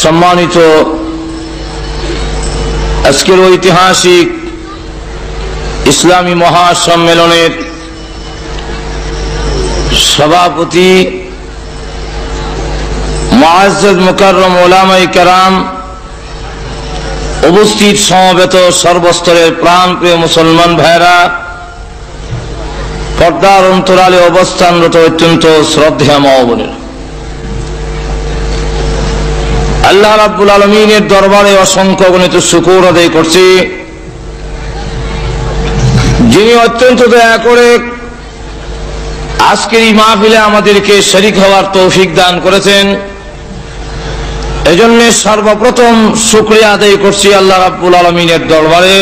সম্মানিত আজকের ঐতিহাসিক ইসলামী মহাসম্মেলনের সভাপতি মুআজ্জাজ মুকাররম উলামায়ে কেরাম, উপস্থিত সমবেত সর্বস্তরের প্রাণপ্রিয় মুসলমান ভাইরা, পর্দার অন্তরালে অবস্থানরত অত্যন্ত শ্রদ্ধেয় মা ও বোনেরা, আল্লাহ রাব্বুল আলামিনের দরবারে অসংখ্য গণিত শুকর আদায় করছি, যিনি অত্যন্ত দয়া করে আজকের এই মাহফিলে আমাদেরকে শরীক হওয়ার তৌফিক দান করেছেন। এজন্য সর্বপ্রথম শুকরিয়া আদায় করছি আল্লাহ রাব্বুল আলামিনের দরবারে।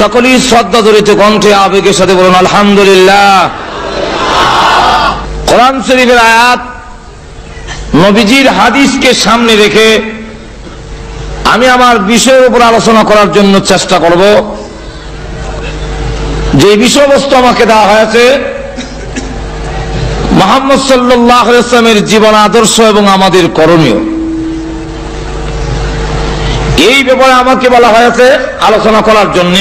সকলেই শ্রদ্ধা জড়িত কণ্ঠে আবেগের সাথে বলুন আলহামদুলিল্লাহ। কোরআন শরীফের আয়াত, নবীজির হাদিসকে সামনে রেখে আমি আমার বিষয়ের উপর আলোচনা করার জন্য চেষ্টা করব। যে বিষয়বস্তু আমাকে দেওয়া হয়েছে মুহাম্মদ সাল্লাল্লাহু আলাইহি ওয়াসাল্লামের জীবন আদর্শ এবং আমাদের করণীয়, এই ব্যাপারে আমাকে বলা হয়েছে আলোচনা করার জন্য।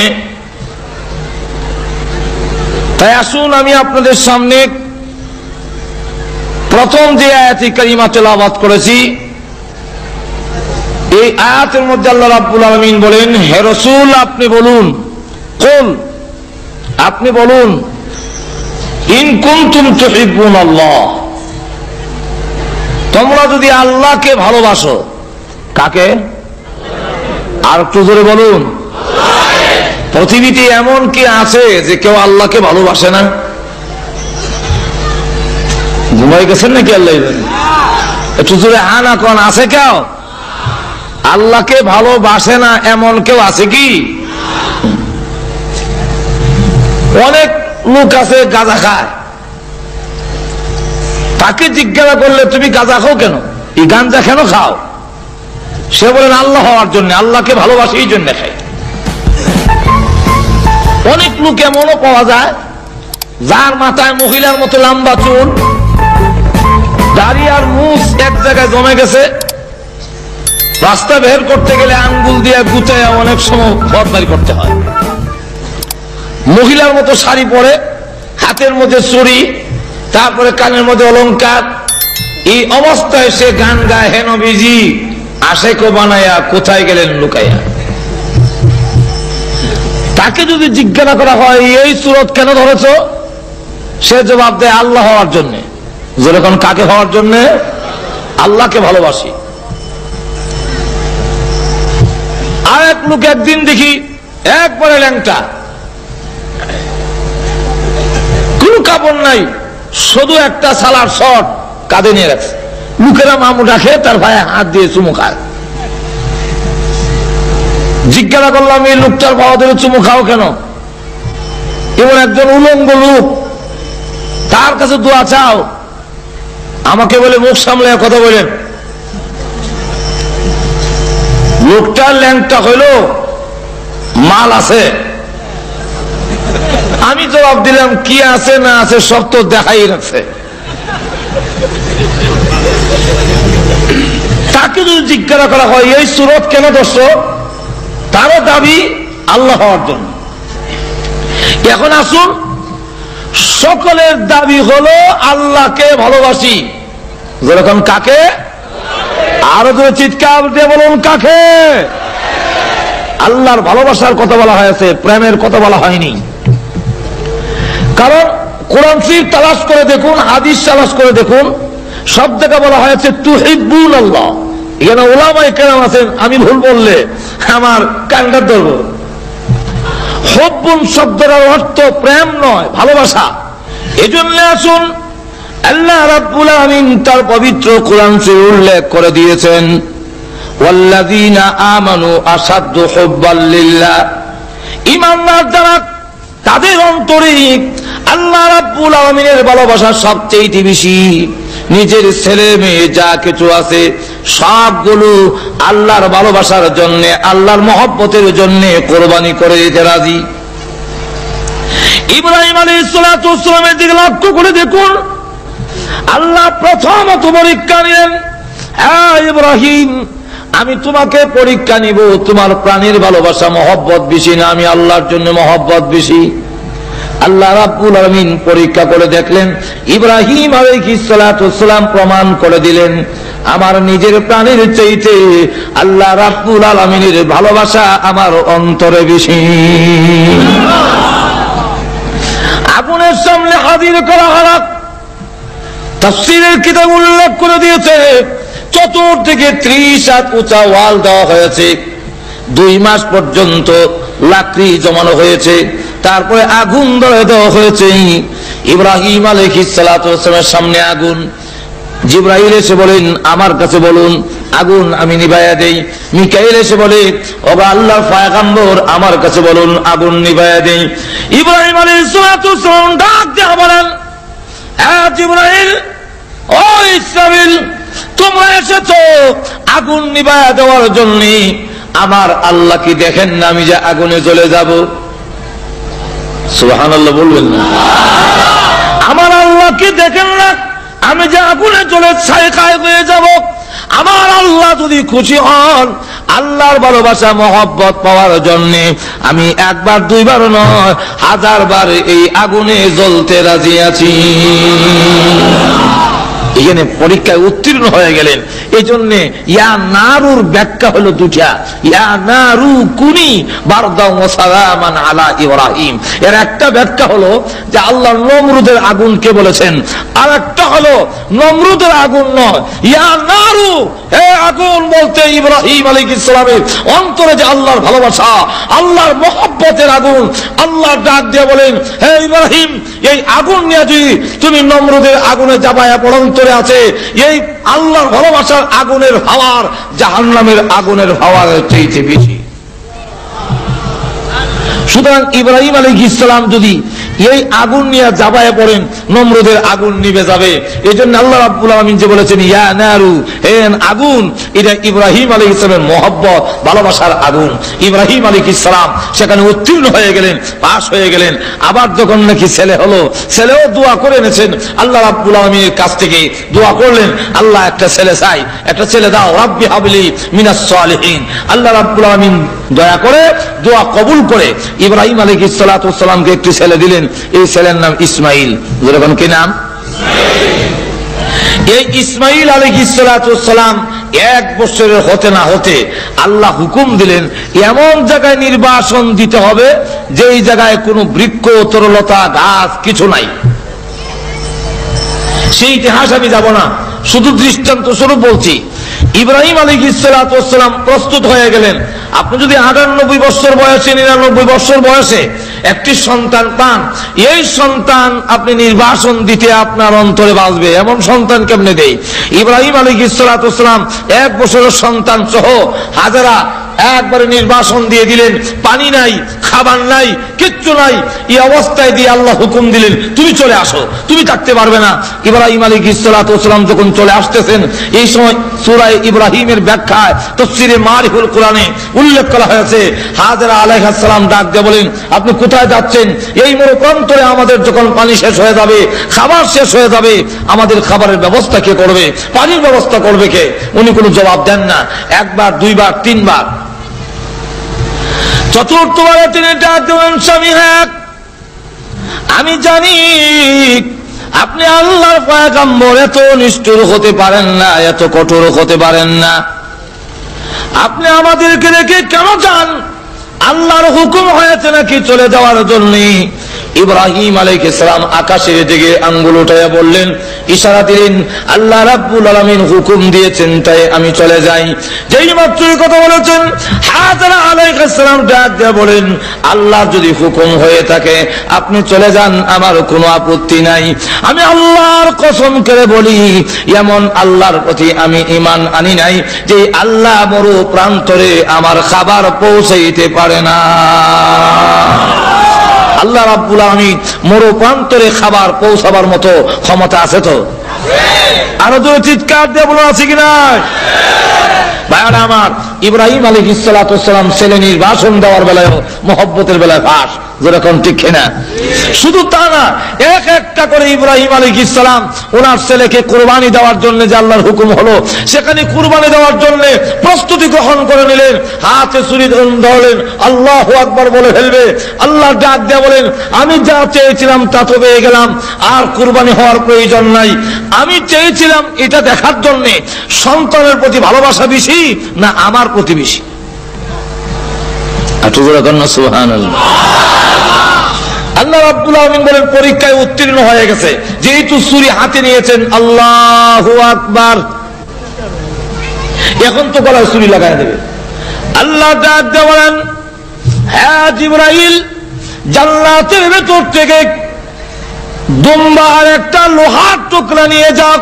তাই আসুন আমি আপনাদের সামনে প্রথম যে আয়াতে কারিমা তেলাওয়াত করেছি, এই আয়াতের মধ্যে আল্লাহ রাব্বুল আলামিন বলেন, হে রাসূল আপনি বলুন, কুল আপনি বলুন, ইন কুনতুম তুহিব্বুনাল্লাহ, তোমরা যদি আল্লাহকে ভালোবাসো। কাকে? আর একটু জোরে বলুন। পৃথিবীতে এমন কি আছে যে কেউ আল্লাহকে ভালোবাসে না? ঘুমাই গেছেন নাকি? আল্লাহ একটু জোরে হা না কোন, আছে কেউ আল্লাহকে ভালোবাসে না এমন কেউ আছে কি? অনেক লোক আছে গাঁজা খায়, তাকে জিজ্ঞাসা করলে তুমি গাঁজা খাও কেন, এই গাঁজা কেন খাও? সে বলেন আল্লাহ হওয়ার জন্য, আল্লাহকে ভালোবাসে এই জন্য খাই। অনেক লোক এমনও পাওয়া যায় যার মাথায় মহিলার মতো লম্বা চুল, দাড়ি আর মুছ এক জায়গায় জমে গেছে, রাস্তা বের করতে গেলে আঙ্গুল দিয়ে গুতায় অনেক সময় বদমারি করতে হয়। মহিলার মতো শাড়ি পরে, হাতের মধ্যে চুড়ি, তারপরে কানের মধ্যে অলংকার, এই অবস্থায় সে গান গায়, হে নবীজি আশেকো বানায়া কোথায় গেলেন লুকাইয়া। তাকে যদি জিজ্ঞাসা করা হয় এই সূরত কেন ধরেছো, সে জবাব দেয় আল্লাহ হওয়ার জন্য। যেরকম কাকে হওয়ার জন্য? আল্লাহকে ভালোবাসি। আর এক লোক একদিন দেখি একবারে ল্যাংটা, কোন কাপড় নাই, শুধু একটা সালার শর্ট কাঁধে নিয়ে রাখছে। লোকেরা মামু ডাকে, তার ভাই হাত দিয়ে চুমু খায়। জিজ্ঞাসা করলাম এই লোকটার বাবা ধরে চুমু খাও কেন? এমন একজন উলঙ্গ লোক, তার কাছে দোয়া চাও। আমাকে বলে মুখ সামলে কথা বলেন। লোকটার ল্যাংটা হইল মাল আছে। আমি জবাব দিলাম কি আছে না আছে সব তো দেখাই রাখছে। তাকে যদি জিজ্ঞাসা করা হয় এই সূরত কেন ধরছো, তারও দাবি আল্লাহ হওয়ার জন্য। এখন আসুন, সকলের দাবি হলো আল্লাহকে ভালোবাসি। যেরকম কাকে? আরো ধরে চিৎকার দিয়ে বলুন কাকে? আল্লাহর ভালোবাসার কথা বলা হয়েছে, প্রেমের কথা বলা হয়নি। কারণ কোরআন শরীফ তালাশ করে দেখুন, হাদিস তালাশ করে দেখুন, সব জায়গায় বলা হয়েছে তুহিব্বুনাল্লাহ। এখানে উলামায়ে কেরাম আছেন, আমি ভুল বললে আমার কানটা ধরব। হুব্বুন শব্দের অর্থ প্রেম নয়, ভালোবাসা। এজন্য আসুন, আল্লাহ রাব্বুল আলামিন তার পবিত্র কোরআন শরীফে উল্লেখ করে দিয়েছেন, ওয়াল্লাযীনা আমানু আশাদ্দু হুব্বাল লিল্লাহ। ঈমানদার যারা, তাদের অন্তরে আল্লাহ রাব্বুল আলামিনের ভালোবাসা সবচেয়ে বেশি। নিজের ছেলে মেয়ে যা কিছু আছে সবগুলো আল্লাহর ভালোবাসার জন্য, আল্লাহর মহব্বতের জন্য কোরবানি করে দিতে রাজি। ইব্রাহিম আলাইহিস সালাতু ওয়াস সালামের দিকে লক্ষ্য করে দেখুন, আল্লাহ প্রথমত পরীক্ষা নিলেন, ইব্রাহিম, আমি তোমাকে পরীক্ষা নিব, তোমার প্রাণের ভালোবাসা মহব্বত বেশি না আমি আল্লাহর জন্য মহব্বত বেশি? আল্লাহ রাব্বুল আলামিন পরীক্ষা করে দেখলেন, ইব্রাহিম আলাইহিস সালাতু ওয়াস সালাম প্রমাণ করে দিলেন আমার নিজের প্রাণের চাইতে আল্লাহ রাব্বুল আলামিনের ভালোবাসা আমার অন্তরে বেশি। আগুনের সামনে হাজির করা হলো। তাফসীরের কিতাব উল্লেখ করে দিয়েছে চতুর্দিকে 30 হাত উঁচা ওয়াল দেওয়া হয়েছে, 2 মাস পর্যন্ত লাকড়ি জমানো হয়েছে, তারপরে আগুন ধরে দেওয়া হয়েছে। ইব্রাহিম আলাইহিস সালাতু ওয়াস সালামের সামনে আগুন। জিবরাইল এসে বলেন আমার কাছে বলুন, আগুন আমি নিভাইয়া দেই। মিকাইল এসে বলে ওগো আল্লাহর পয়গম্বর আমার কাছে বলুন, আগুন নিভাইয়া দেই। ইব্রাহিম আলাইহিস সালাতু ওয়াস সালাম ডাক দিয়ে বলেন, হ্যাঁ জিবরাইল, ও ইসরাফিল, তোমরা এসেছো আগুন নিভাইয়া দেওয়ার জন্য। আমার আল্লাহ কি দেখেন না আমি যে আগুনে জ্বলে যাব? সুবহানাল্লাহ বলবেন না? আমার আল্লাহ কি দেখেন না আমি যে আগুনে জ্বলে ছাই হয়ে যাব? আমার আল্লাহ যদি খুশি হন, আল্লাহর ভালোবাসা মহব্বত পাওয়ার জন্য আমি একবার দুইবার নয় 1000 বার এই আগুনে জ্বলতে রাজি আছি। এখানে পরীক্ষায় উত্তীর্ণ হয়ে গেলেন। এই জন্য ইয়া নারুর ব্যাখ্যা হলো দুটা, ইয়া নারু কুনি বারদাও ওয়া সালামান আলা ইব্রাহিম। এর একটা ব্যাখ্যা হলো যে আল্লাহ নমরুদের আগুনকে বলেছেন, আর একটা হলো নমরুদের আগুন নয়, ইয়া নারু, হে আগুন বলতে ইব্রাহিম আলাইহিস সালামের অন্তরে যে আল্লাহর ভালোবাসা, আল্লাহর মহব্বতের আগুন। আল্লাহ ডাক দিয়ে বলেন, হে ইব্রাহিম, এই আগুন নিয়ে যদি তুমি নমরুদের আগুনে জাবায়া পড়ো, অন্তরে আছে এই আল্লাহর ভালোবাসার আগুনের হাওয়ার জাহান্নামের আগুনের হাওয়ার চাইতে বেশি। সুতরাং ইব্রাহিম আলাইহিস সালাম যদি এই আগুন নিয়ে জাবায়ে পড়েন, নমরুদের আগুন নিভে যাবে। এই জন্য আল্লাহ রাব্বুল আলামিন যে বলেছেন ইয়া নারু, হে আগুন, এটা ইব্রাহিম আলাইহিস সালামের মহব্বত ভালোবাসার আগুন। ইব্রাহিম আলাইহিস সালাম সেখানে উত্তীর্ণ হয়ে গেলেন, পাশ হয়ে গেলেন। আবার যখন নাকি ছেলে হলো, ছেলেও দোয়া করে এনেছেন আল্লাহ রাব্বুল আলামিনের কাছ থেকে, দোয়া করলেন আল্লাহ একটা ছেলে চাই, একটা ছেলে দাও, রাব্বি হাবলি মিনাস সালিহিন। আল্লাহ রাব্বুল আলামিন দয়া করে দোয়া কবুল করে ইব্রাহিম আলাইহিস সালাতু ওয়াস সালামকে একটি ছেলে দিলেন। এই ছেলের নাম ইসমাইল। যখন কি নাম? এই ইসমাইল আলাইহিস সালাতু ওয়াস সালাম 1 বছরের হতে না হতে আল্লাহ হুকুম দিলেন এমন জায়গায় নির্বাসন দিতে হবে যেই জায়গায় কোনো বৃক্ষ, তরলতা, গাছ কিছু নাই। সেই ইতিহাস আমি যাব না, শুধু দৃষ্টান্ত স্বরূপ বলছি। ইব্রাহিম আলাইহিস সালাতু ওয়াস সালাম প্রস্তুত হয়ে গেলেন। আপনি যদি 98 বছর বয়সে, 99 বছর বয়সে একটি সন্তান পান, এই সন্তান আপনি নির্বাসন দিতে আপনার অন্তরে বাজবে, এমন সন্তান কেমনে দেই? ইব্রাহিম আলাইহিস সালাতু ওয়াস সালাম 1 বছরের সন্তান সহ হাজারা একবারে নির্বাসন দিয়ে দিলেন। পানি নাই, খাবার নাই, কিচ্ছু নাই। এই অবস্থায় দিয়ে আল্লাহ হুকুম দিলেন তুমি চলে আসো, তুমি থাকতে পারবে না। ইব্রাহিম আলাইহিস সালাতু ওয়াস সালাম যখন চলে আসতেছেন, এই সময় সূরা ইব্রাহিমের ব্যাখ্যায় তাফসীরে মারিফুল কোরআনে উল্লেখ করা হয়েছে হাজরা আলাইহিস সালাম ডাক দিয়ে বলেন আপনি কোথায় যাচ্ছেন? এই মরুপ্রান্তরে আমাদের যখন পানি শেষ হয়ে যাবে, খাবার শেষ হয়ে যাবে, আমাদের খাবারের ব্যবস্থা কে করবে? পানির ব্যবস্থা করবে কে? উনি কোনো জবাব দেন না। 1 বার, 2 বার, 3 বার। চতুর্থবারে তিনি ডাক দেবেন, স্বামী হ্যাঁ আমি জানি আপনি আল্লাহর পয়গম্বর, এত নিষ্ঠুর হতে পারেন না, এত কঠোর হতে পারেন না। আপনি আমাদেরকে রেখে কেন যান? আল্লাহর হুকুম হয়েছে নাকি চলে যাওয়ার জন্য? ইব্রাহিম আলাইহিস সালাম আকাশের দিকে আঙ্গুল উঠাইয়া বললেন, ইশারা দিলেন আল্লাহ রাব্বুল আলামিন হুকুম দিয়েছেন তাই আমি চলে যাই। যেই মাত্র কথা বলেছেন হাজরা আলাইহিস সালাম ডাক দিয়ে বলেন আল্লাহ যদি হুকুম হয়ে থাকে আপনি চলে যান, আমার কোনো আপত্তি নাই। আমি আল্লাহর কসম করে বলি এমন আল্লাহর প্রতি আমি ঈমান আনি নাই যে আল্লাহ মরু প্রান্তরে আমার খাবার পৌঁছাইতে পারে না। আল্লাহ রাব্বুল আলামিন মরু প্রান্তরে খাবার পৌঁছাবার মতো ক্ষমতা আছে তো? আরো জোরে চিৎকার দিয়ে বলুন আছে কিনা? ভাইরা আমার, ইব্রাহিম আলাইহিস সালাতু ওয়াস সালাম ছেলে নির্বাচন দেওয়ার বেলায় মহব্বতের বেলায় ফাঁস, যেরকম ঠিক কিনা? শুধু তা না, এক একটা করে ইব্রাহিম আলাইহিস সালাম ওনার ছেলেকে কুরবানি দেওয়ার জন্য যে আল্লাহর হুকুম হলো, সেখানে কুরবানি দেওয়ার জন্য প্রস্তুতি গ্রহণ করে নিলেন, হাতে ছুরি ধরলেন, আল্লাহু আকবার বলে ফেলবে। আল্লাহ ডাক দিয়ে বলেন, আমি যা চেয়েছিলাম তা তো পেয়ে গেলাম, আর কুরবানি হওয়ার প্রয়োজন নাই। আমি চেয়েছিলাম এটা দেখার জন্য সন্তানের প্রতি ভালোবাসা বেশি না আমার প্রতি বেশি? সুবহানাল্লাহ। আল্লাহ রাব্বুল আলামিন বলেন, পরীক্ষায় উত্তীর্ণ হয়ে গেছে, যেহেতু ছুরি হাতে নিয়েছেন, আল্লাহু আকবার, এখন তো গলায় ছুরি লাগাই দেবে। আল্লাহ ডাক দিয়ে বলেন, হ্যাঁ জিবরাইল, জান্নাতের ভেতর থেকে দুম্বার একটা লোহার টুকরা নিয়ে যাও।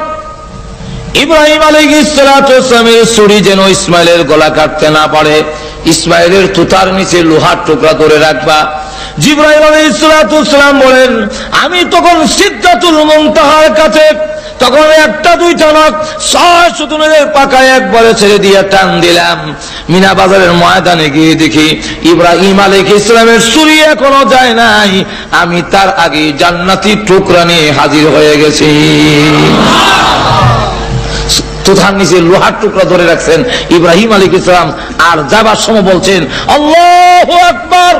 ইব্রাহিম আলাইহিস সালাতু ওয়াস সালামের ছুরি যেন ইসমাইলের গলা কাটতে না পারে, ইসমাইলের তুতার নিচে লোহার টুকরা ধরে রাখবা। জিবরাইল আলাইহিস সালাতু ওয়াস সালাম বলেন, আমি তখন সিদরাতুল মুনতাহার কাছে, তখন একটা দুইটা না 6 সুতুনের পাকায় একবারে ছেড়ে দিয়ে টান দিলাম। মিনা বাজারের ময়দানে গিয়ে দেখি ইব্রাহিম আলাইহিস সালামের ছুরি এখনো যায় নাই, আমি তার আগে জান্নাতি টুকরা নিয়ে হাজির হয়ে গেছি। তুথার নিচে লোহার টুকরা ধরে রাখছেন ইব্রাহিম আলাইহিস সালাম, আর যাবার সময় বলছেন আল্লাহু আকবার।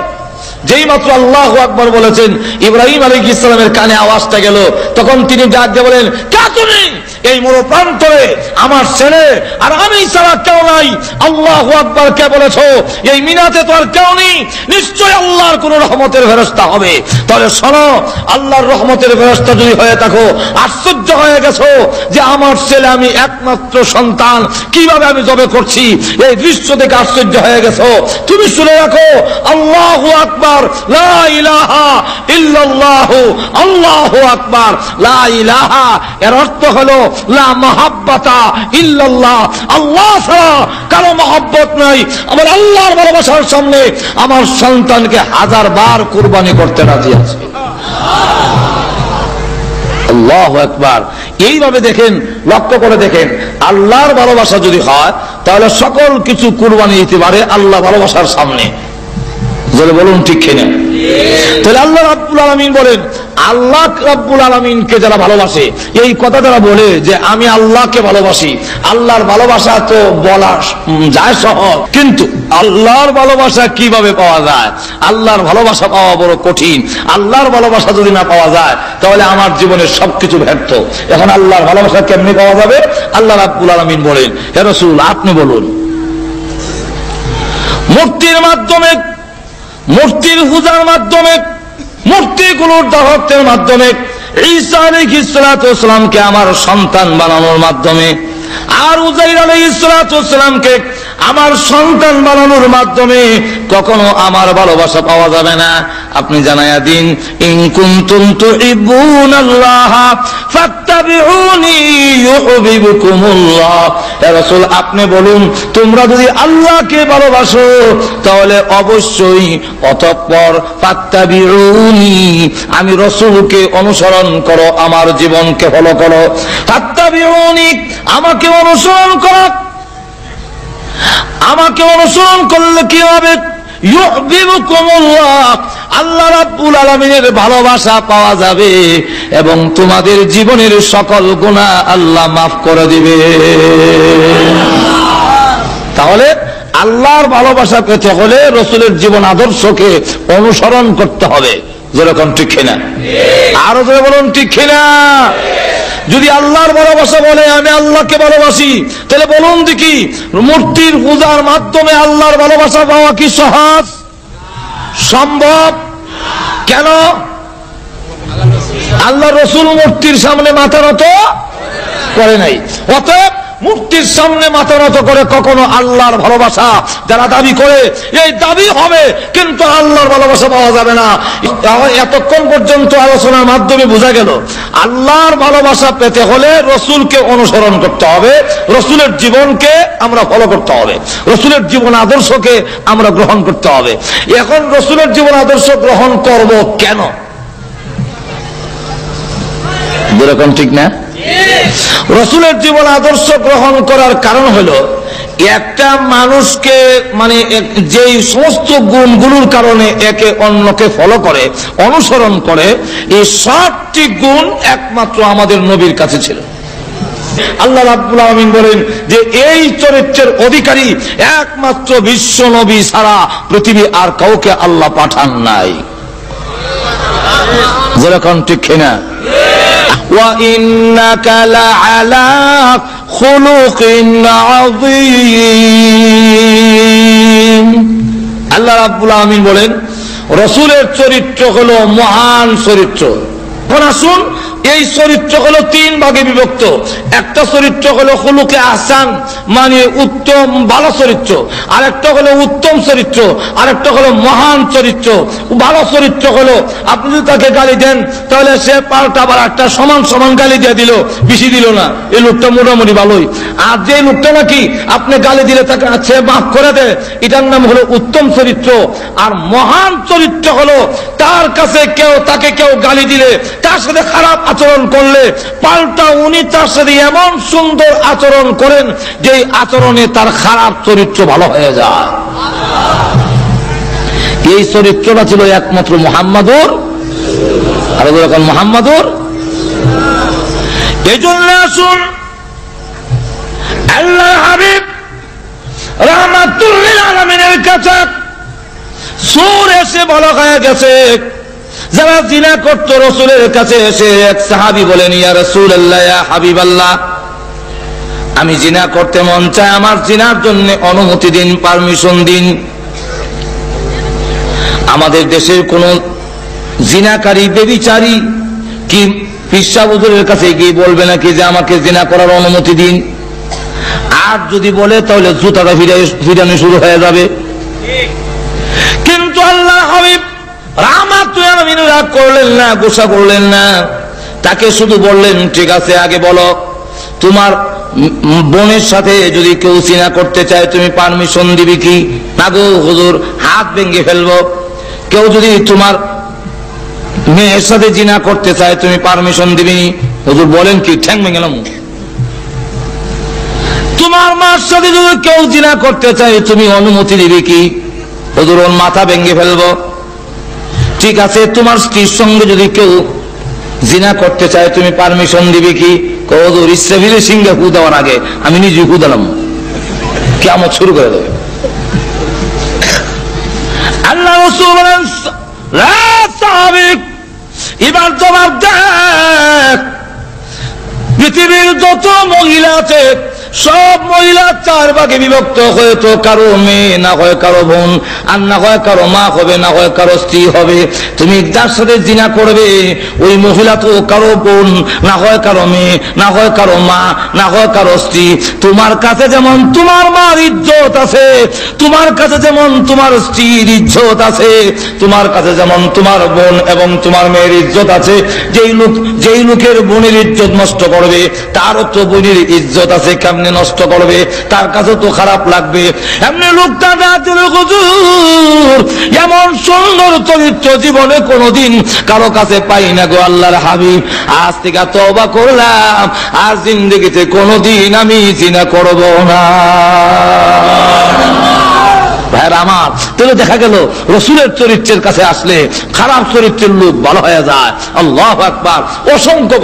যেই মাত্র আল্লাহু আকবার বলেছেন, ইব্রাহিম আলাইহিস সালামের কানে আওয়াজটা গেল, তখন তিনি ডাক দিয়ে বলেন, কে তুমি? এই মরু প্রান্তরে আমার ছেলে আর আমি ছাড়া কেউ নাই। আল্লাহু আকবার কে বলেছো? এই মিনাতে তো আর কেউ নেই, নিশ্চয় আল্লাহর কোন রহমতের ফেরেশতা হবে। তাহলে শোনো, আল্লাহর রহমতের ফেরেশতা যদি হয়ে থাকো, আশ্চর্য হয়ে গেছো যে আমার ছেলে, আমি একমাত্র সন্তান, কিভাবে আমি জবে করছি, এই দৃশ্য দেখে আশ্চর্য হয়ে গেছো। তুমি শুনে রাখো, আল্লাহু আকবার, লা ইলাহা ইল্লাল্লাহ, আল্লাহু আকবার, লা ইলাহা, এর অর্থ হলো লা মাহাব্বাতা ইল্লাল্লাহ, আল্লাহ ছাড়া কারো মহব্বত নাই। আমার আল্লাহর ভালোবাসার সামনে আমার সন্তানকে 1000 বার কুরবানি করতে রাজি আছে। আল্লাহু আকবার। এইভাবে দেখেন, লক্ষ্য করে দেখেন, আল্লাহর ভালোবাসা যদি হয় তাহলে সকল কিছু কুরবানি দিতে পারে আল্লাহ ভালোবাসার সামনে। বলুন ঠিক কিনা? তাহলে আল্লাহ রাব্বুল আলামিন বলেন, আল্লাহ রাব্বুল আলামিনকে যারা ভালোবাসে, এই কথা যারা বলে যে আমি আল্লাহকে ভালোবাসি, আল্লাহর ভালোবাসা তো বলা যায় সহজ, কিন্তু আল্লাহর ভালোবাসা কিভাবে পাওয়া যায়? আল্লাহর ভালোবাসা পাওয়া বড় কঠিন। আল্লাহর ভালোবাসা যদি না পাওয়া যায় তাহলে আমার জীবনের সবকিছু ব্যর্থ। এখন আল্লাহর ভালোবাসা কেমনে পাওয়া যাবে? আল্লাহ রাব্বুল আলামিন বলেন, হে রাসূল আপনি বলুন। মূর্তির মাধ্যমে, মূর্তির পূজার মাধ্যমে, মূর্তিগুলোর দাহত্যের মাধ্যমে, ঈসা আলাইহিস সালাতু ওয়াস সালামকে আমার সন্তান বানানোর মাধ্যমে, আর উযাইর আলাইহিস সালাতু ওয়াস সালামকে আমার সন্তান বানানোর মাধ্যমে কখনো আমার ভালোবাসা পাওয়া যাবে না। আপনি জানায়া দিন, ইন কুনতুম তুহিব্বুনাল্লাহ ফাত্তাবিউনি ইউহিব্বুকুমুল্লাহ। হে রাসূল আপনি বলুন, তোমরা যদি আল্লাহকে ভালোবাসো তাহলে অবশ্যই অতঃপর ফাত্তাবিউনি, আমি রাসূলকে অনুসরণ করো, আমার জীবনকে ফলো করো। ফাত্তাবিউনি, আমাকে অনুসরণ করো। আমাকে অনুসরণ করলে কি হবে? ইউহিব্বুকুমুল্লাহ, আল্লাহ রাব্বুল আলামিনের ভালোবাসা পাওয়া যাবে এবং তোমাদের জীবনের সকল গুনাহ আল্লাহ মাফ করে দিবে। তাহলে আল্লাহর ভালোবাসা পেতে হলে রাসূলের জীবন আদর্শকে অনুসরণ করতে হবে। যেরকম ঠিক কিনা? আরো জোরে বলুন ঠিক কিনা? যদি আল্লাহর ভালোবাসা বলে আমি আল্লাহকে ভালোবাসি, তাহলে বলুন দেখি, মূর্তির পূজার মাধ্যমে আল্লাহর ভালোবাসা পাওয়া কি সহজ? সম্ভব? কেন? আল্লাহ রাসূল মূর্তির সামনে মাথা নত করে নাই। অতএব মূর্তির সামনে মাথা নত করে কখনো আল্লাহর ভালোবাসা যারা দাবি করে, এই দাবি হবে, কিন্তু আল্লাহর ভালোবাসা পাওয়া যাবে না। এতক্ষণ পর্যন্ত আলোচনার মাধ্যমে বোঝা গেল, আল্লাহর ভালোবাসা পেতে হলে রাসূলকে অনুসরণ করতে হবে, রাসূলের জীবনকে আমরা ফলো করতে হবে, রাসূলের জীবন আদর্শকে আমরা গ্রহণ করতে হবে। এখন রাসূলের জীবন আদর্শ গ্রহণ করব কেন? যেরকম ঠিক না? রাসূলের জীবন আদর্শ গ্রহণ করার কারণ হলো, একটা মানুষকে মানে যেই সমস্ত গুণগুলোর কারণে একে অন্যকে ফলো করে, অনুসরণ করে, এই 7টি গুণ একমাত্র আমাদের নবীর কাছে ছিল। আল্লাহ রাব্বুল আলামিন বলেন যে এই চরিত্রের অধিকারী একমাত্র বিশ্ব নবী ছাড়া পৃথিবী আর কাউকে আল্লাহ পাঠান নাই। যেরকম ঠিক কিনা? ওয়া ইন্নাকা লাআলা খুলুকিন আযীম। আল্লাহ রাব্বুল আলামিন বলেন রাসূলের চরিত্র হলো মহান চরিত্র। এখন আসুন, এই চরিত্র হলো 3 ভাগে বিভক্ত। একটা চরিত্র হলো খুলুকে আহসান, মানে উত্তম ভালো চরিত্র, আরেকটা হলো উত্তম চরিত্র, আরেকটা হলো মহান চরিত্র। ভালো চরিত্র হলো আপনি যদি তাকে গালি দেন তাহলে সে পাল্টা আবার একটা সমান সমান গালি দিয়ে দিল, বেশি দিল না, এই লোকটা মোটামুটি ভালোই। আর যে লোকটা নাকি আপনি গালি দিলে তাকে সে মাফ করে দেয়, এটার নাম হলো উত্তম চরিত্র। আর মহান চরিত্র হলো তার কাছে তাকে কেউ গালি দিলে, তার সাথে খারাপ আচরণ করলে পাল্টা উনি তার সাথে এমন সুন্দর আচরণ করেন যে আচরণে তার খারাপ চরিত্র ভালো হয়ে যায়। এই চরিত্রটা ছিল একমাত্র মুহাম্মাদুর, আর যখন মুহাম্মাদুর। এই জন্য আসুন আল্লাহ হাবিব রাহমাতুল লিল আলামিনের কাছে সূরা এসে বলা হয়ে গেছে, যারা জিনা করত রাসূলের কাছে এসে এক সাহাবী বলেন, ইয়া রাসূলুল্লাহ, ইয়া হাবিবাল্লাহ, আমি জিনা করতে মন চায়, আমার জিনার জন্য অনুমতি দিন, পারমিশন দিন। আমাদের দেশের কোন জিনাকারী ব্যভিচারী কি পিসা হুজুরের কাছে গিয়ে বলবে নাকি যে আমাকে জিনা করার অনুমতি দিন? আর যদি বলে তাহলে জুতাটা ফিরানো শুরু হয়ে যাবে। কিন্তু আল্লাহ হাবিব রাহমাতুল আলামিন রাগ করলেন না, গোসা করলেন না, তাকে শুধু বললেন, ঠিক আছে, আগে বলো তোমার বোনের সাথে যদি কেউ জিনা করতে চায় তুমি পারমিশন দিবি কি? না গো হুজুর, হাত ভেঙে ফেলবো। কেউ যদি তোমার মেয়ের সাথে জিনা করতে চায় তুমি পারমিশন দিবি? হুজুর বলেন কি, ঠ্যাং ভেঙে গেলাম। তোমার মার সাথে যদি কেউ জিনা করতে চায় তুমি অনুমতি দিবি কি? হুজুর ওর মাথা ভেঙে ফেলবো। ঠিক আছে, তোমার স্ত্রীর সঙ্গে যদি কেউ জিনা করতে চায় তুমি পারমিশন দিবে কি? হুজুর ইচ্ছা ভিলে সিংহে হু দেওয়ার আগে আমি নিজে হু দিলাম, কিয়ামত শুরু করে দেবে। আল্লাহ রাসূল বলেন, লা সাহাবিক, এবার জবাব দেখ, পৃথিবীর যত মহিলা আছে সব মহিলা 4 ভাগে বিভক্ত, হয়তো কারো মেয়ে, না হয় কারো বোন, আর না হয় কারো মা হবে, না হয় কারো স্ত্রী হবে। তুমি যার সাথে জিনা করবে ওই মহিলা তো কারো বোন, না হয় কারো মেয়ে, না হয় কারো মা, না হয় কারো স্ত্রী। তোমার কাছে যেমন তোমার মার ইজ্জত আছে, তোমার কাছে যেমন তোমার স্ত্রীর ইজ্জত আছে, তোমার কাছে যেমন তোমার বোন এবং তোমার মেয়ের ইজ্জত আছে। যেই লোকের বোনের ইজ্জত নষ্ট করবে তারও তো বোনের ইজ্জত আছে, কেমনে নষ্ট করবে? তার কাছে তো খারাপ লাগবে। এমনি লোকটা হুজুর এমন সুন্দর চরিত্র জীবনে কোনোদিন কারো কাছে পাই না গো আল্লাহর হাবিব, আজ থেকে তওবা করলাম, আর জিন্দেগিতে কোনোদিন আমি জিনা করব না। ভাইরা আমার, তাহলে দেখা গেল রাসূলের চরিত্রের কাছে আসলে খারাপ চরিত্রের লোক ভালো হয়ে যায়। আল্লাহু আকবার। অসংখ্য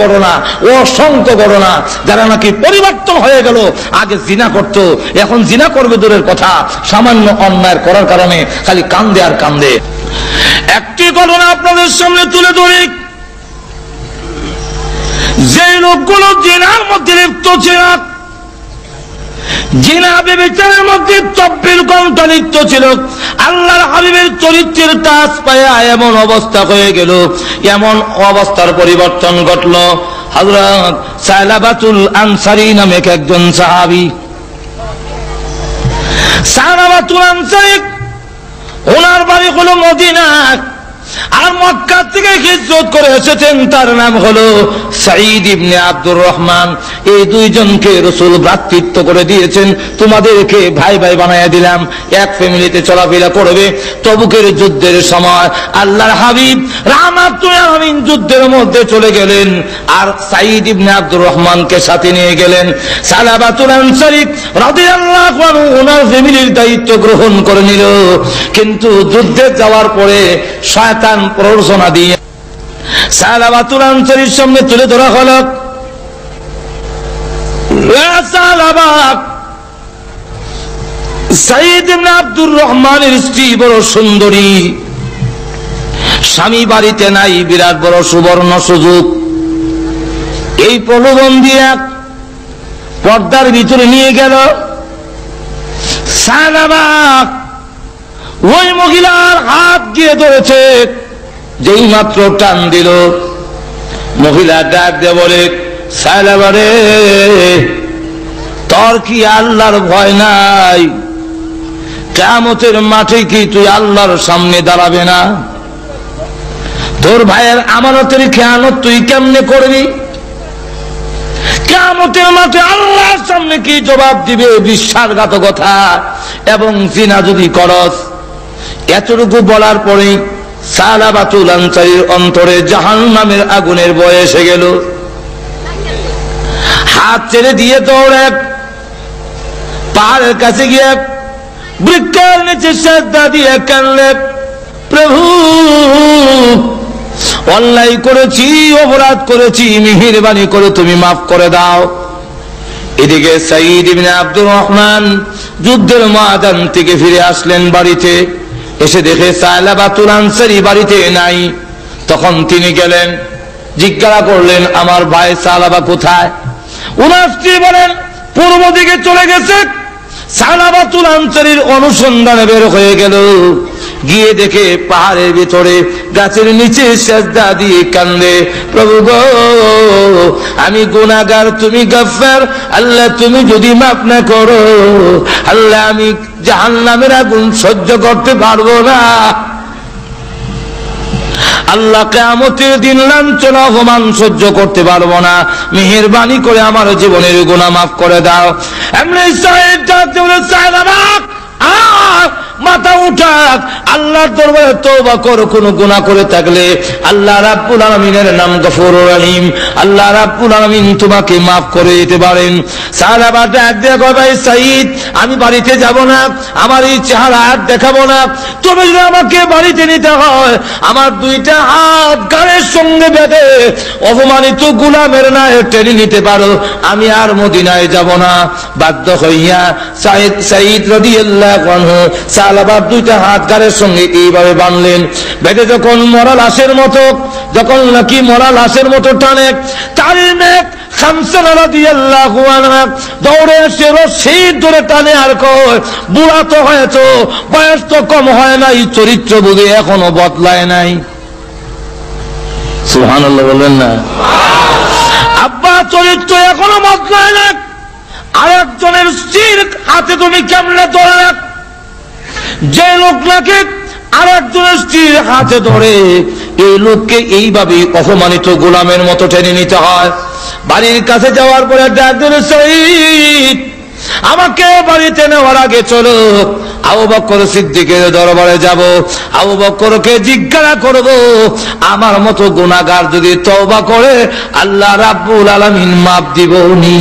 ঘটনা যারা নাকি পরিবর্তন হয়ে গেল, আগে জিনা করত এখন জিনা করবে দূরের কথা, সামান্য অন্যায় করার কারণে খালি কান্দে আর কান্দে। একটি ঘটনা আপনাদের সামনে তুলে ধরি, যে লোকগুলো জিনার মধ্যে লিপ্ত ছিল, জিনা ব্যভিচারের মধ্যে 24 ঘন্টা লিপ্ত ছিল, আল্লাহর হাবিবের চরিত্রের টাচ পায়া এমন অবস্থা হয়ে গেল, এমন অবস্থার পরিবর্তন ঘটল। হযরত সালাবাতুল আনসারী নামে একজন সাহাবী, সালাবাতুল আনসারী, ওনার বাড়ি হলো মদিনা, আর মক্কা থেকে হিজরত করে এসেছেন, তার নাম হলো সাঈদ ইবনে আব্দুর রহমান, এই দুইজনকে রাসূল ভ্রাতৃত্ব করে দিয়েছেন, তোমাদেরকে ভাই ভাই বানায়া দিলাম, এক ফ্যামিলিতে চলাফেরা করবে। তবুকের যুদ্ধের সময় আল্লাহর হাবিব রাহমাতুল আলামিন যুদ্ধের মধ্যে চলে গেলেন, আর সাঈদ ইবনে আব্দুর রহমানকে সাথে নিয়ে গেলেন। সালাবাতুল আনসারী রাদিয়াল্লাহু আনহু ওনার ফ্যামিলির দায়িত্ব গ্রহণ করে নিল। কিন্তু যুদ্ধে যাওয়ার পরে শয়তান প্ররোচনা দিয়ে সালাবাতুল আনসারীর সামনে তুলে ধরা হলো, সালাবা, সাঈদ ইবনে আব্দুর রহমানের স্ত্রী বড় সুন্দরী, স্বামী বাড়িতে নাই, বিরাট বড় সুবর্ণ সুযোগ। এই প্রলোভন দিয়ে পর্দার ভিতরে নিয়ে গেল। সালাবা ওই মহিলার হাত গিয়ে ধরেছে, যেই মাত্র টান দিল, মহিলা ডাক দিয়ে বলে, সালাবা রে, তোর কি আল্লাহর ভয় নাই? কিয়ামতের মাঠে কি তুই আল্লাহর সামনে দাঁড়াবে না? তোর ভাইয়ের আমানতের খেয়ানত তুই কেমনে করবি? কিয়ামতের মাঠে আল্লাহর সামনে কি জবাব দিবে বিশ্বাসঘাতকতা এবং জিনা যদি করস? এতটুকু বলার পরে সালাবাতুল আনসারীর অন্তরে জাহান্নামের আগুনের ভয় এসে গেল। হাত ছেড়ে দিয়ে দৌড়ে পাহাড়ের কাছে গিয়ে বৃক্ষের নিচে সিজদা দিয়ে কাঁদলেন, প্রভু অন্যায় করেছি, অপরাধ করেছি, মেহেরবানি করে তুমি মাফ করে দাও। এদিকে সাঈদ ইবনে আব্দুর রহমান যুদ্ধের ময়দান থেকে ফিরে আসলেন বাড়িতে, এসে দেখে সালাবাতুল আনসারী বাড়িতে নাই। তখন তিনি গেলেন, জিজ্ঞাসা করলেন, আমার ভাই সালাবা কোথায়? ওনার স্ত্রী বলেন, পূর্ব দিকে চলে গেছে। সালাবাতুল আনসারীর অনুসন্ধানে বের হয়ে গেল, গিয়ে দেখে পাহাড়ের ভিতরে গাছের নিচে সিজদা দিয়ে কান্দে, প্রভু গো, আমি গুনাহগার, তুমি গফফার, আল্লাহ তুমি যদি মাফ না করো, আল্লাহ আমি জাহান্নামের আগুন সহ্য করতে পারবো না। আল্লাহ কিয়ামতের দিন লাঞ্ছনা অপমান সহ্য করতে পারবো না, মেহেরবানি করে আমার জীবনের গুনাহ মাফ করে দাও। এমনি সাঈদ ডাকতে বলে, সালাবা মাথা উঠাক, আল্লাহর দরবারে তওবা করো, কোনো গুনাহ করে থাকলে আল্লাহ রাব্বুল আলামিনের নাম গফুরুর রহিম, আল্লাহ রাব্বুল আলামিন তোমাকে মাফ করে দিতে পারেন। সাহাবা ডাক দিয়ে কয়, ভাই সাঈদ, আমি বাড়িতে যাব না, আমার এই চেহারা আর দেখাবো না, তুমি যদি আমাকে বাড়িতে নিতে হয়, আমার দুইটা হাত গাড়ির সঙ্গে বেঁধে অপমানিত গোলামের নায়ে টেনে নিতে পারো, আমি আর মদিনায় যাব না। বাধ্য হইয়া সাঈদ রাদিয়াল্লাহু আনহু সালাবার দুইটা হাত গাড়ির সঙ্গে এইভাবে বাঁধলেন, বেঁধে যখন মরা লাশের মতো, যখন নাকি মরা লাশের মতো টানে, তার মেয়ে খামসা রাদিয়াল্লাহু আনহা দৌড়ে এসে রশি ধরে টানে আর কয়, বুড়া তো হয়েছে, বয়স তো কম হয় নাই, চরিত্র বুঝে এখনো বদলায় নাই। সুবহানাল্লাহ বলবেন না? আব্বা চরিত্র এখনো বদলায় না, আরেকজনের স্ত্রীর হাতে তুমি কেমনে ধরলে? যে লোক নাকি আরেকজনের স্ত্রীর হাতে ধরে, এই লোককে এইভাবে অপমানিত গোলামের মতো টেনে নিতে হয়। বাড়ির কাছে যাওয়ার পরে ডাক দিল, সাঈদ আমাকে বাড়িতে নেওয়ার আগে চলো, আবু বকর সিদ্দিকের দরবারে যাব, আবু বকরকে জিজ্ঞাসা করব, আমার মতো গুনাহগার যদি তওবা করে আল্লাহ রাব্বুল আলামিন মাফ দিবনি,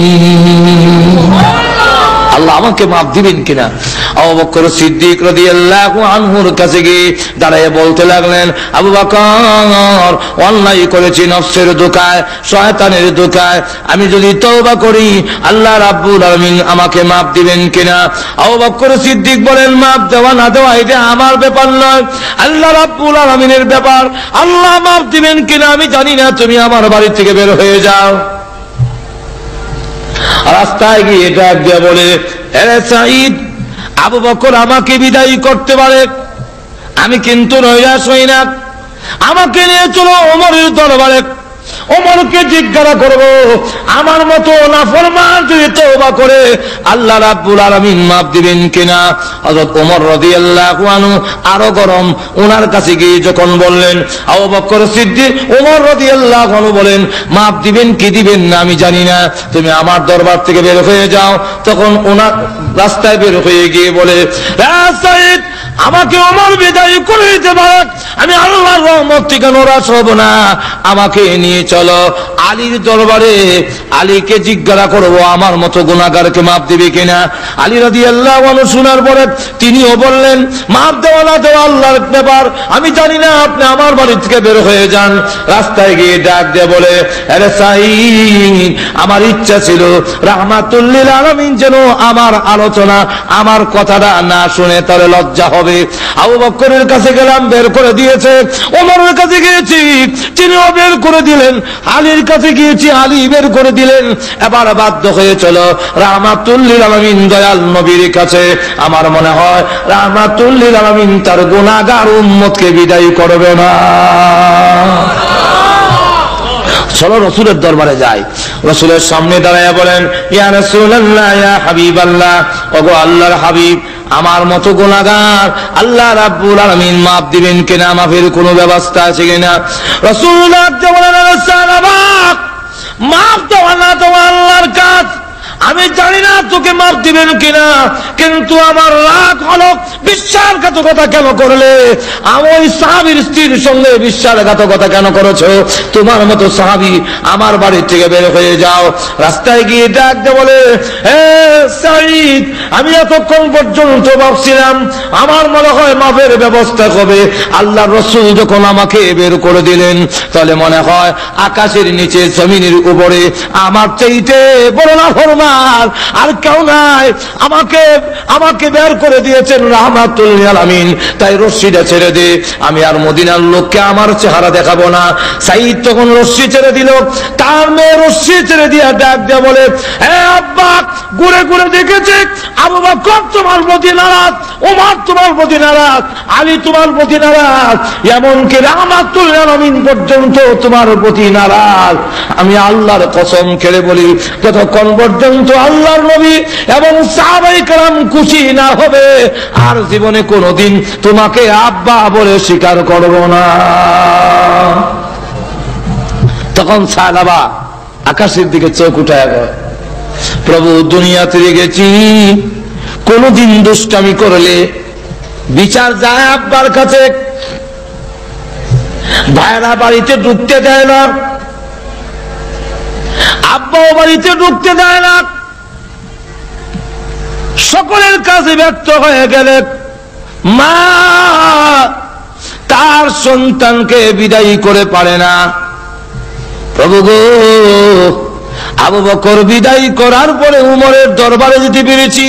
আল্লাহ আমাকে মাফ দিবেন কিনা। আবু বকর সিদ্দিক রাদিয়াল্লাহু আনহুর কাছে গিয়ে দাঁড়িয়ে বলতে লাগলেন, আবু বকর, অন্যায় করেছি নফসের ধোঁকায়, শয়তানের ধোঁকায়, আমি যদি তওবা করি আল্লাহ রাব্বুল আলামিন আমাকে মাফ দিবেন কিনা। আবু বকর সিদ্দিক বলেন, মাফ দেওয়া না দেওয়া এটা আমার ব্যাপার নয়, আল্লাহ রাব্বুল আলামিনের ব্যাপার, আল্লাহ মাফ দিবেন কিনা আমি জানি না, তুমি আমার বাড়ি থেকে বের হয়ে যাও। রাস্তায় গিয়ে ডাক দিয়ে বলে, আরে সাঈদ, আবু বকর আমাকে বিদায় করতে পারে, আমি কিন্তু নৈরাশ হই না, আমাকে নিয়ে চলো ওমরের দরবারে, ওমরকে জিজ্ঞাসা করব, আমার মতো নাফরমান যদি তওবা করে আল্লাহ রাব্বুল আলামিন মাফ দিবেন কিনা? হযরত ওমর রাদিয়াল্লাহু আনহু আরো গরম, ওনার কাছে গিয়ে যখন বললেন, আবু বকর সিদ্দিক ওমর রাদিয়াল্লাহু আনহু বলেন, মাফ দিবেন কি দিবেন না আমি জানি না, তুমি আমার দরবার থেকে বের হয়ে যাও। তখন ওনার রাস্তায় বের হয়ে গিয়ে বলে, সাইদ আমাকে ওমর বিদায় করে দিতে পারে, আমি আল্লাহর রহমত থেকে নারাজ হব না, আমাকে নিয়ে চলো আলীর দরবারে, আলীকে জিজ্ঞাসা করবো আমার মতো গুনাহগারকে মাফ দিবে কিনা। আলী রাদিয়াল্লাহু আনহু শোনার পরে তিনিও বললেন, মাফ দেওয়া না দেওয়া আল্লাহর ব্যাপার, আমি জানি না, আপনি আমার বাড়ি থেকে বের হয়ে যান। রাস্তায় গিয়ে ডাক দিয়ে বলে, আরে সাইদ আমার ইচ্ছা ছিল রাহমাতুল লিল আলামিন যেন আমার আলোচনা আমার কথাটা না শুনে তাহলে লজ্জা হবে। আবু বকরের কাছে গেলাম, বের করে দিয়েছে। ওমরের কাছে গিয়েছি, তিনিও বের করে দিলেন। আলীর কাছে গিয়েছি, আলী বের করে দিলেন। এবার বাধ্য হয়ে চলো রাহমাতুল লিল আলামিন দয়াল নবীর কাছে। আমার মনে হয় রাহমাতুল লিল আলামিন তার গুনাহগার উম্মতকে বিদায় করবে না। চলো রসুলের দরবারে যাই। রসুলের সামনে দাঁড়ায় বলেন, ইয়া রাসূলুল্লাহ, ইয়া হাবিবাল্লাহ, ওগো আল্লাহর হাবিব, আমার মতো গুনাহগার আল্লাহ রাব্বুল আলামিন মাফ দিবেন কিনা, মাফের কোনো ব্যবস্থা আছে কিনা? রাসূলুল্লাহ বলেন, মাফ দেওয়া না দেওয়া আল্লাহর কাজ, আমি জানি না তোকে মাফ দিবেন কিনা, কিন্তু আমার রাগ হলো বিশ্বাসঘাতকতা কেন করলে, ওই সাহাবীর স্ত্রীর সঙ্গে বিশ্বাসঘাতকতা কেন করেছো? তোমার মতো সাহাবী আমার বাড়ি থেকে বের হয়ে যাও। রাস্তায় গিয়ে ডাক দিয়ে বলে, হে সাঈদ, আমি এতক্ষণ পর্যন্ত ভাবছিলাম আমার মনে হয় মাফের ব্যবস্থা হবে, আল্লাহ রাসূল যখন আমাকে বের করে দিলেন তাহলে মনে হয় আকাশের নিচে জমিনের উপরে আমার চাইতে বড় নাফরমান আর কেউ নাই, আমাকে বের করে দিয়েছেন রাহমাতুল লিল আলামিন, তাই রশ্মিটা ছেড়ে দে, আমি আর মদিনার লোককে আমার চেহারা দেখাবো না। সাঈদ তখন রশ্মি ছেড়ে দিল, তার মেয়ে রশ্মি ছেড়ে দিয়া ডাক দিয়া বলে, হে আব্বা, ঘুরে ঘুরে দেখেছে আবু বকর তোমার প্রতি নারাজ, ওমর তোমার প্রতি নারাজ, আলী তোমার প্রতি নারাজ, এমনকি রাহমাতুল লিল আলামিন পর্যন্ত তোমার প্রতি নারাজ। আমি আল্লাহর কসম খেলে বলি, যতক্ষণ পর্যন্ত আল্লাহর নবী এবং সাহাবায়ে কেরাম খুশি না হবে আর জীবনে কোনোদিন তোমাকে আব্বা বলে স্বীকার করব না। তখন সাহাবা আকাশের দিকে চোখ উঠায় গেল, প্রভু দুনিয়াতে গেছি, কোনদিন দুষ্টামি করলে বিচার যায় আব্বার কাছে, ভাইরা বাড়িতে ঢুকতে দেয় না, আব্বাও বাড়িতে ঢুকতে দেয় না, সকলের কাছে ব্যক্ত হয়ে গেলে মা তার সন্তানকে বিদায়ী করে পারে না। প্রভু গো, আবু বকর বিদায়ী করার পরে উমরের দরবারে যেতে পেরেছি,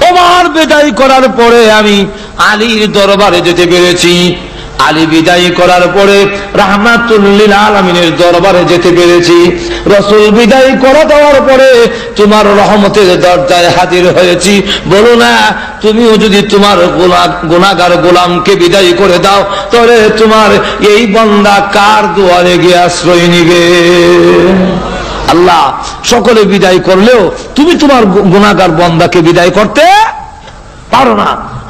ওমর বিদায়ী করার পরে আমি আলীর দরবারে যেতে পেরেছি, আলী বিদায়ী করার পরে রাহমাতুল লিল আলামিনের দরবারে যেতে পেরেছি, রাসূল বিদায়ী করে দেওয়ার পরে তোমার রহমতের দরজায় হাজির হয়েছি। বলো না, তুমিও যদি তোমার গুনাহগার গোলামকে বিদায়ী করে দাও তাহলে তোমার এই বান্দা কার দুয়ারে গিয়ে আশ্রয় নিবে? আল্লাহ সকলে বিদায় করলেও তুমি তোমার গুনাহগার বান্দাকে বিদায় করতে পারো না।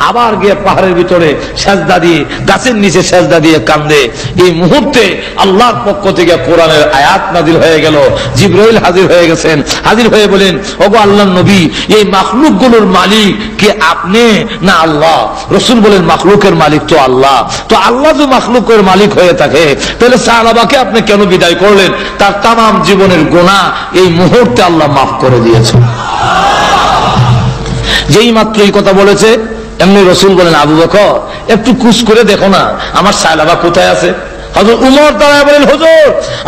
আবার গিয়ে পাহাড়ের ভিতরে সেজদা দিয়ে, গাছের নিচে সেজদা দিয়ে কান্দে। এই মুহূর্তে আল্লাহর পক্ষ থেকে কোরআনের আয়াত নাযিল হয়ে গেল, জিবরাইল হাজির হয়ে গেছেন, হাজির হয়ে বলেন, ওগো আল্লাহর নবী, এই মাখলুকগুলোর মালিক কে আপনি না আল্লাহ? রাসূল বলেন, মাখলুকের মালিক তো আল্লাহ। তো আল্লাহ যদি মাখলুকের মালিক হয়ে থাকে তাহলে সাহাবাকে আপনি কেন বিদায় করলেন? তার তামাম জীবনের গুনাহ এই মুহূর্তে আল্লাহ মাফ করে দিয়েছেন। যেই মাত্র এই কথা বলেছে এমনি রাসূল বলেন, আবু বকর একটু কুচ করে দেখো না আমার সাহাবা কোথায় আছে। হযরত উমর দাঁড়ায় বলেন, হুজুর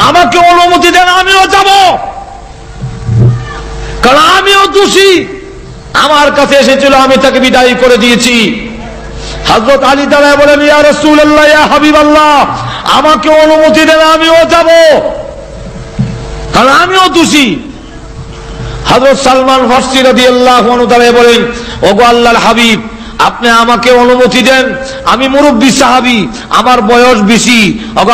আমাকে অনুমতি দেন, আমিও যাব, কারণ আমিও দোষী, আমার কাছে এসেছিল, আমি তাকে বিদায় করে দিয়েছি। হযরত আলী দাঁড়ায় বলেন, ইয়া রাসূলুল্লাহ, ইয়া হাবিবাল্লাহ, আমাকে অনুমতি দেন, আমিও যাব, কারণ আমিও দোষী। হযরত সালমান ফারসি রাদিয়াল্লাহু আনহু দাঁড়ায় বলেন, ওগো আল্লাহর হাবিব, আপনি আমাকে অনুমতি দেন, আমি মুরব্বী সাহাবী, আমার বয়স বেশি।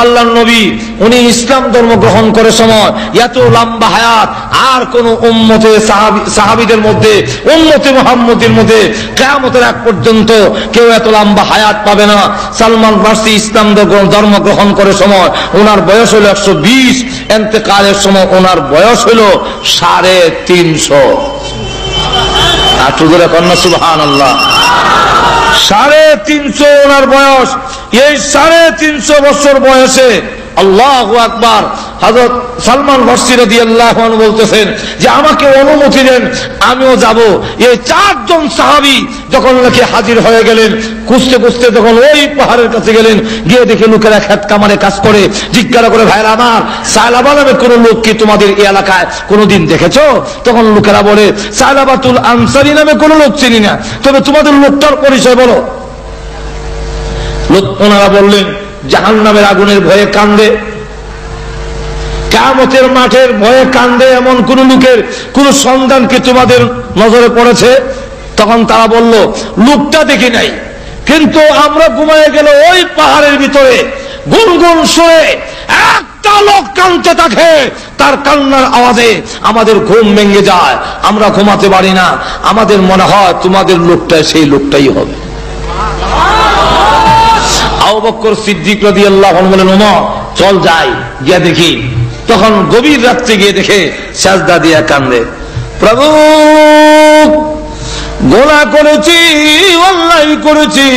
আল্লাহর নবী উনি ইসলাম ধর্ম গ্রহণ করে সময় এত লম্বা হায়াত আর কোন উম্মতে সাহাবীদের মধ্যে, উম্মতে মুহাম্মদের মধ্যে কিয়ামতের আগ পর্যন্ত কেউ এত লম্বা হায়াত পাবে না। সালমান ফারসি ইসলাম ধর্ম গ্রহণ করে সময় ওনার বয়স হলো 120, ইন্তেকালের সময় ওনার বয়স হলো 350। একটু ধরে কন্যা সুবহানাল্লাহ। 350 ওনার বয়স। এই 350 বছর বয়সে আল্লাহু আকবার, হযরত সালমান ফারসি রাদিয়াল্লাহু আনহু বলতেছেন যে আমাকে অনুমতি দেন, আমিও যাব। এই 4 জন সাহাবী যখন নাকি হাজির হয়ে গেলেন, খুঁজতে খুঁজতে যখন ওই পাহাড়ের কাছে গেলেন, গিয়ে দেখে লোকেরা খেত কামারে কাজ করে। জিজ্ঞাসা করে, ভাইরা আমার, সায়লাবা নামে কোন লোক কি তোমাদের এই এলাকায় কোনোদিন দেখেছো? তখন লোকেরা বলে, সায়লাবাতুল আনসারী নামে কোন লোক চিনি না, তবে তোমাদের লোকটার পরিচয় বলো। ওনারা বললেন, জাহান্নামের আগুনের ভয়ে কান্দে, কিয়ামতের মাঠের ভয়ে কান্দে এমন কোন লোকের কোন সন্ধান কি তোমাদের নজরে পড়েছে? তখন তারা বলল, লোকটা দেখি নাই, কিন্তু আমরা ঘুমায় গেল ওই পাহাড়ের ভিতরে গুনগুন সুরে একটা লোক কাঁদতে থাকে, তার কান্নার আওয়াজে আমাদের ঘুম ভেঙে যায়, আমরা ঘুমাতে পারি না। আমাদের মনে হয় তোমাদের লোকটা সেই লোকটাই হবে। আবু বকর সিদ্দিক রাদিয়াল্লাহু আনহু বলেন, ওমর চল যাই, গিয়ে দেখি। তখন গভীর রাত্রে গিয়ে দেখে সাজদা দিয়া কান্দে, প্রভু গোনাহ করেছি, অন্যায় করেছি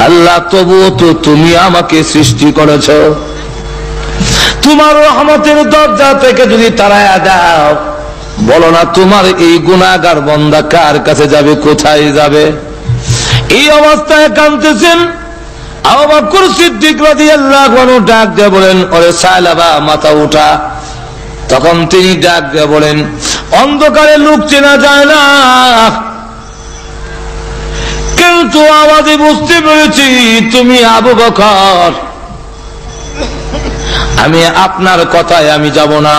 আল্লাহ, তবুও তো তুমি আমাকে সৃষ্টি করেছ, তোমার রহমতের দরজা থেকে যদি তাড়ায়া দাও, বলো না তোমার এই গুনাহগার বান্দা কার কাছে যাবে, কোথায় যাবে? এই অবস্থায় কাঁদতেছেন। আবু বকর সিদ্দিক রাদিয়াল্লাহু আনহু ডাক দিয়ে বলেন, ওরে সায়লাবা, মাথা উঠা। তখন তিনি ডাক দিয়ে বলেন, অন্ধকারে লোক চেনা যায় না, কিন্তু আওয়াজে বুঝতে পেরেছি তুমি আবু বকর। আমি আপনার কথায় আমি যাব না,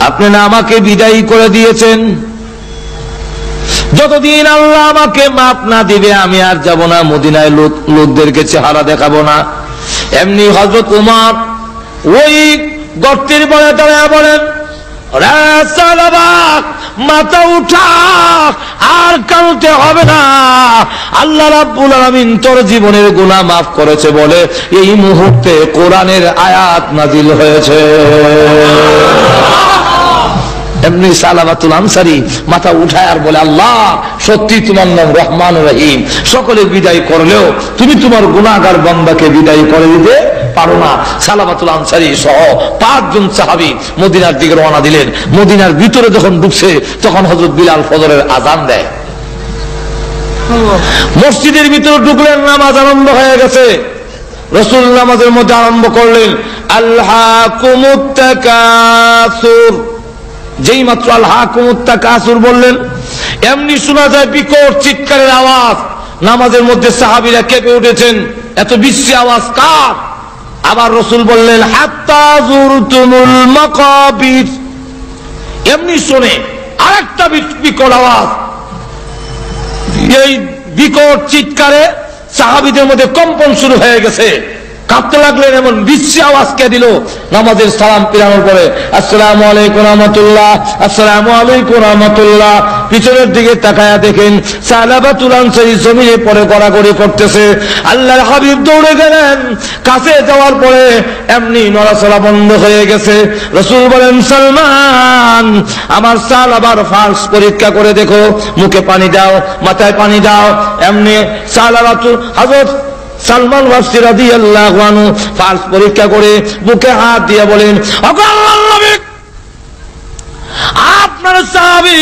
আপনি না আমাকে বিদায় করে দিয়েছেন, যতদিন আল্লাহ আমাকে মাফ না দিবে আমি আর যাব না, মদিনায় লোকদেরকে চেহারা দেখাবো না। এমনি হযরত উমর ওই গর্তের বলে দাঁড়ায় বলেন, মাথা উঠা, আর কাঁদতে হবে না, আল্লাহ রাব্বুল আলামিন তোর জীবনের গুনাহ মাফ করেছে বলে এই মুহূর্তে কোরআনের আয়াত নাজিল হয়েছে। এমনি সালাবাতুল আনসারী মাথা উঠায় আর বলে, আল্লাহ সত্যি তোমার নাম রহমান রহিম, সকলে বিদায় করলেও তুমি তোমার গুনাহগার বান্দাকে বিদায় করে দিতে পারো না। সালাবাতুল আনসারী সহ 5 জন সাহাবী মদিনার দিকে রওনা দিলেন। মদিনার ভিতরে যখন ঢুকছে তখন হযরত বিলাল ফজরের আযান দেয়। মসজিদের ভিতরে ঢুকলেন, নামাজ আরম্ভ হয়ে গেছে। রাসূল নামাজের মধ্যে আরম্ভ করলেন, আলহাকুমুত তাকাসুর। যেই মাত্র আলহাকুমুত তাকাসুর বললেন, এমনি শোনা যায় বিকট চিৎকারের আওয়াজ। নামাজের মধ্যে সাহাবীরা কেঁপে উঠেছেন, এত বিশ্রী আওয়াজ কার? আবার রাসূল বললেন, হাত্তা যুরতুমুল মাকাবির। এমনি শুনে আরেকটা বিকট আওয়াজ। এই বিকট চিৎকারে সাহাবীদের মধ্যে কম্পন শুরু হয়ে গেছে, কাঁপতে লাগলেন। এমন বিশ্রী আওয়াজ কে দিল? নামাজের সালাম ফিরানোর পরে আসসালামু আলাইকুম রাহমাতুল্লাহ, আসসালামু আলাইকুম রাহমাতুল্লাহ। পিছনের দিকে তাকায়া দেখেন সালাবাতুল আনসারী জমিনে পড়ে গড়াগড়ি করতেছে। আল্লাহর হাবিব দৌড়ে গেলেন, কাছে যাওয়ার পরে এমনি নড়াচড়া বন্ধ হয়ে গেছে। রাসূল বলেন, সালমান আমার সালাবার ফার্স পরীক্ষা করে দেখো, মুখে পানি দাও, মাথায় পানি দাও। এমনি সালাবাতুল হযরত সালমান ফারসি রাদিয়াল্লাহু আনহু ফার্স পরীক্ষা করে বুকে হাত দিয়ে বলেন, আল্লাহর নবী আপনার সাহাবী